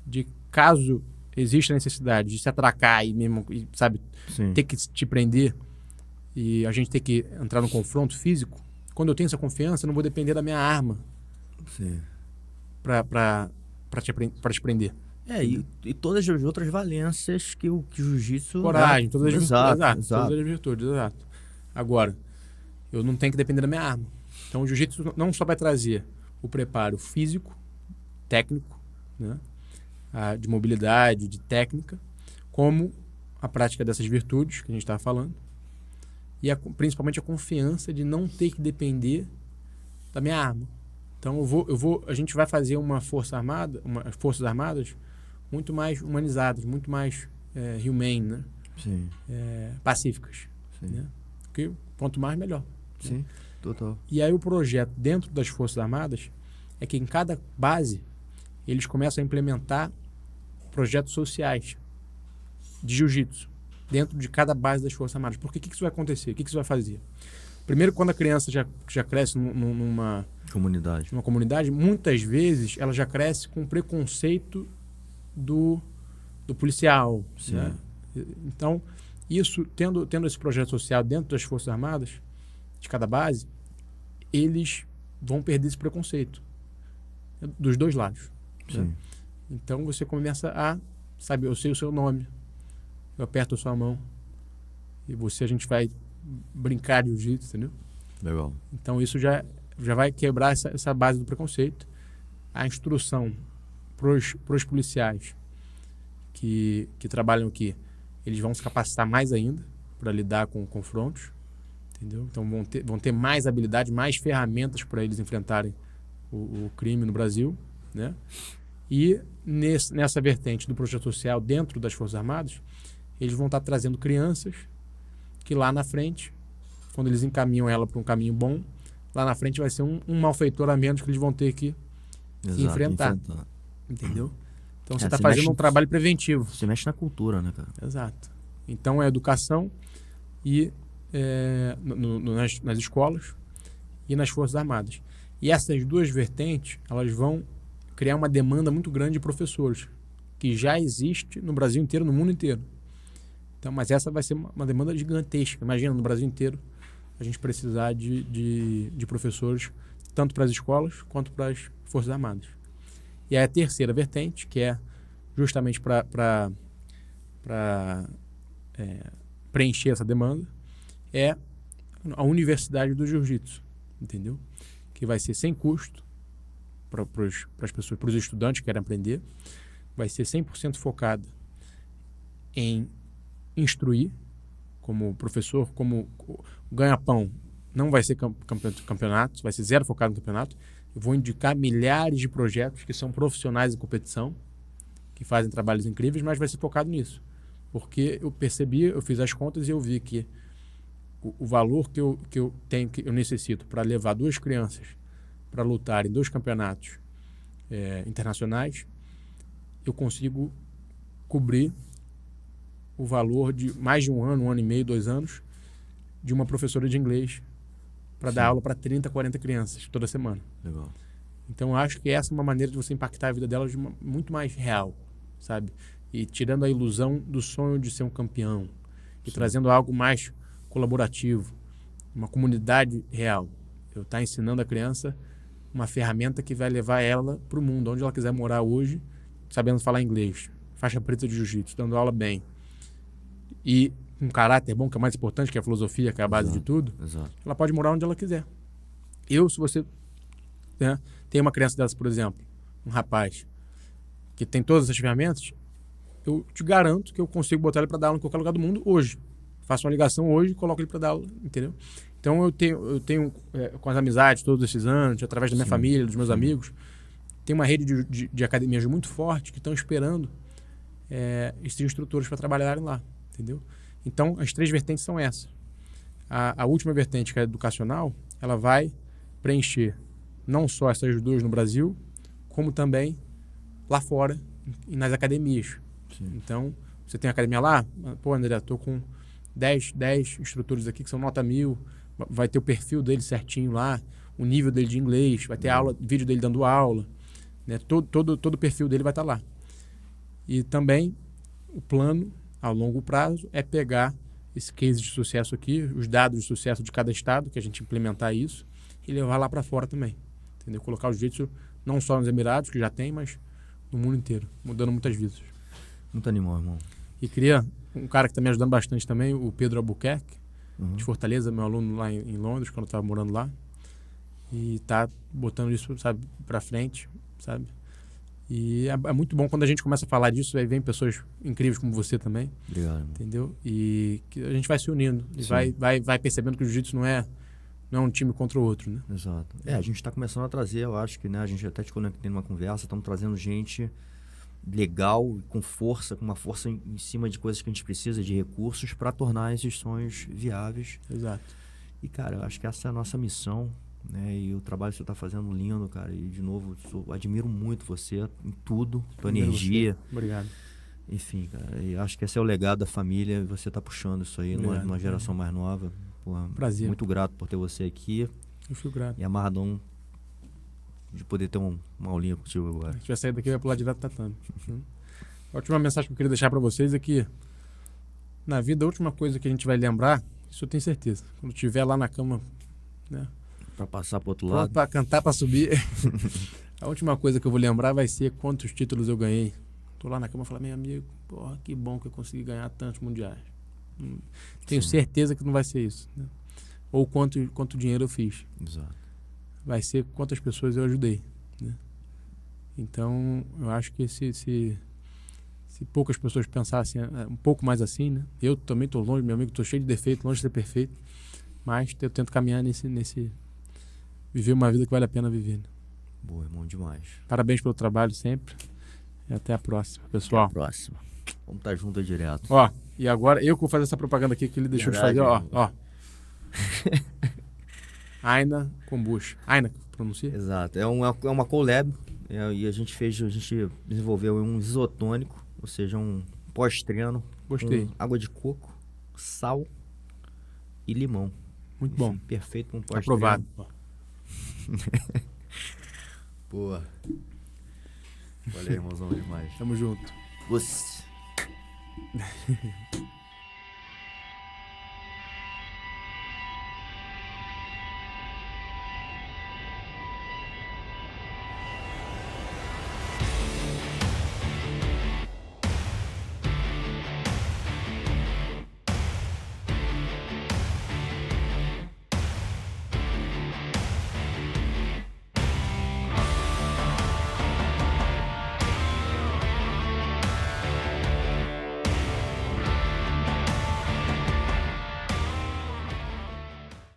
de caso exista a necessidade de se atracar e mesmo, sabe, Sim. ter que te prender e a gente ter que entrar no confronto físico, quando eu tenho essa confiança, eu não vou depender da minha arma Sim. para te prender. E todas as outras valências que o jiu-jitsu... Coragem, todas as virtudes. Exato. Todas as virtudes, exato. Agora, eu não tenho que depender da minha arma. Então, o jiu-jitsu não só vai trazer o preparo físico, técnico, né, de mobilidade, de técnica, como a prática dessas virtudes que a gente estava falando, e principalmente a confiança de não ter que depender da minha arma. Então, a gente vai fazer umas Forças Armadas muito mais humanizadas, muito mais humane, né? Sim. Pacíficas. Sim. Né? Porque quanto mais, melhor. Sim, né? total. E aí o projeto dentro das Forças Armadas é que em cada base eles começam a implementar projetos sociais de jiu-jitsu dentro de cada base das Forças Armadas. Porque o que isso vai acontecer? O que isso vai fazer? Primeiro, quando a criança já cresce numa comunidade, muitas vezes ela já cresce com preconceito do policial. Sim. Né? Então, isso, tendo esse projeto social dentro das Forças Armadas, de cada base, eles vão perder esse preconceito. Dos dois lados. Sim. Né? Então, você começa a, sabe, eu sei o seu nome, eu aperto a sua mão, e a gente vai brincar de jiu-jitsu, entendeu? Legal. Então, isso já vai quebrar essa base do preconceito. A instrução pros policiais que trabalham aqui, eles vão se capacitar mais ainda para lidar com confrontos, entendeu? Então vão ter mais habilidade, mais ferramentas para eles enfrentarem o crime no Brasil, né? E nessa vertente do projeto social dentro das Forças Armadas, eles vão estar trazendo crianças que lá na frente, quando eles encaminham ela para um caminho bom, lá na frente vai ser um malfeitor a menos que eles vão ter que enfrentar. Entendeu? Então você está fazendo um trabalho preventivo. Você mexe na cultura, né, cara? Exato. Então é educação e nas escolas e nas Forças Armadas. E essas duas vertentes, elas vão criar uma demanda muito grande de professores, que já existe no Brasil inteiro, no mundo inteiro. Então, mas essa vai ser uma demanda gigantesca. Imagina, no Brasil inteiro, a gente precisar de professores, tanto para as escolas quanto para as Forças Armadas. E aí a terceira vertente, que é justamente para preencher essa demanda, é a Universidade do Jiu-Jitsu, entendeu? Que vai ser sem custo para as pessoas, para os estudantes que querem aprender, vai ser 100% focada em instruir, como professor, como ganha-pão, não vai ser campeonato, vai ser zero focado no campeonato. Eu vou indicar milhares de projetos que são profissionais em competição, que fazem trabalhos incríveis, mas vai ser focado nisso. Porque eu percebi, eu fiz as contas e eu vi que o valor que eu necessito para levar 2 crianças para lutar em 2 campeonatos internacionais, eu consigo cobrir o valor de mais de um ano e meio, 2 anos, de uma professora de inglês para dar aula para 30, 40 crianças toda semana. Legal. Então, eu acho que essa é uma maneira de você impactar a vida delas muito mais real, sabe? E tirando a ilusão do sonho de ser um campeão e trazendo algo mais colaborativo, uma comunidade real. Eu estou ensinando a criança uma ferramenta que vai levar ela para o mundo, onde ela quiser morar hoje, sabendo falar inglês, faixa preta de jiu-jitsu, dando aula bem. E um caráter bom, que é o mais importante, que é a filosofia, que é a base de tudo. Exato. Ela pode morar onde ela quiser. Se você tem uma criança dessa, por exemplo, um rapaz que tem todas essas ferramentas, eu te garanto que eu consigo botar ele para dar aula em qualquer lugar do mundo hoje. Faço uma ligação hoje e coloco ele para dar aula, entendeu? Então eu tenho com as amizades todos esses anos, através da minha família, dos meus amigos, tem uma rede de academias muito forte que estão esperando esses instrutores para trabalharem lá, entendeu? Então as 3 vertentes são essas. A última vertente, que é educacional, ela vai preencher não só essas 2 no Brasil, como também lá fora e nas academias. Sim. Então, você tem academia lá, pô, André, estou com 10 instrutores aqui que são nota 1000, vai ter o perfil dele certinho lá, o nível dele de inglês, vai ter aula, vídeo dele dando aula, né? Todo o perfil dele vai estar lá. E também o plano a longo prazo é pegar esse case de sucesso aqui, os dados de sucesso de cada estado, que a gente implementar isso, e levar lá para fora também, entendeu? Colocar o jiu-jitsu não só nos Emirados, que já tem, mas no mundo inteiro, mudando muitas vidas. Muito animal, irmão. E queria um cara que está me ajudando bastante também, o Pedro Albuquerque, de Fortaleza, meu aluno lá em Londres, quando eu estava morando lá. E tá botando isso, sabe, para frente, sabe? E é muito bom quando a gente começa a falar disso, aí vem pessoas incríveis como você também. Obrigado, irmão. Entendeu? E que a gente vai se unindo e vai percebendo que o jiu-jitsu não é um time contra o outro, né? Exato. A gente está começando a trazer, eu acho que, né, a gente até te conectei numa conversa, estamos trazendo gente legal, com força, com uma força em cima de coisas que a gente precisa, de recursos, para tornar esses sonhos viáveis. Exato. E, cara, eu acho que essa é a nossa missão, né? E o trabalho que você está fazendo lindo, cara. E, de novo, admiro muito você em tudo, tua energia. Obrigado. Enfim, cara, e acho que esse é o legado da família, e você está puxando isso aí numa geração mais nova. Porra, prazer. Muito grato por ter você aqui. Eu fico grato. E amarradão de poder ter uma aulinha contigo agora. Se tiver saído daqui, vai pular direto do tatame. A última mensagem que eu queria deixar para vocês é que na vida, a última coisa que a gente vai lembrar, isso eu tenho certeza, quando estiver lá na cama, né? Pra passar pro outro lado. Pra cantar, pra subir. A última coisa que eu vou lembrar vai ser quantos títulos eu ganhei. Tô lá na cama e falo, meu amigo, porra, que bom que eu consegui ganhar tantos mundiais. Tenho certeza que não vai ser isso, né? Ou quanto dinheiro eu fiz. Exato. Vai ser quantas pessoas eu ajudei, né? Então, eu acho que se poucas pessoas pensassem um pouco mais assim, né? Eu também tô longe, meu amigo, tô cheio de defeito, longe de ser perfeito, mas eu tento caminhar nesse viver uma vida que vale a pena viver, né? Boa, irmão, demais. Parabéns pelo trabalho sempre. E até a próxima, pessoal. Até a próxima. Vamos estar junto direto. Ó, e agora eu que vou fazer essa propaganda aqui que ele deixou Verdade, de fazer, ó. Aina Kombucha. Aina, pronuncia? Exato. É uma collab, e a gente desenvolveu um isotônico, ou seja, um pós-treino. Gostei. Com água de coco, sal e limão. Muito bom. Perfeito para um pós-treino. Aprovado. Boa. Valeu, irmãozão, demais. Tamo junto. Você.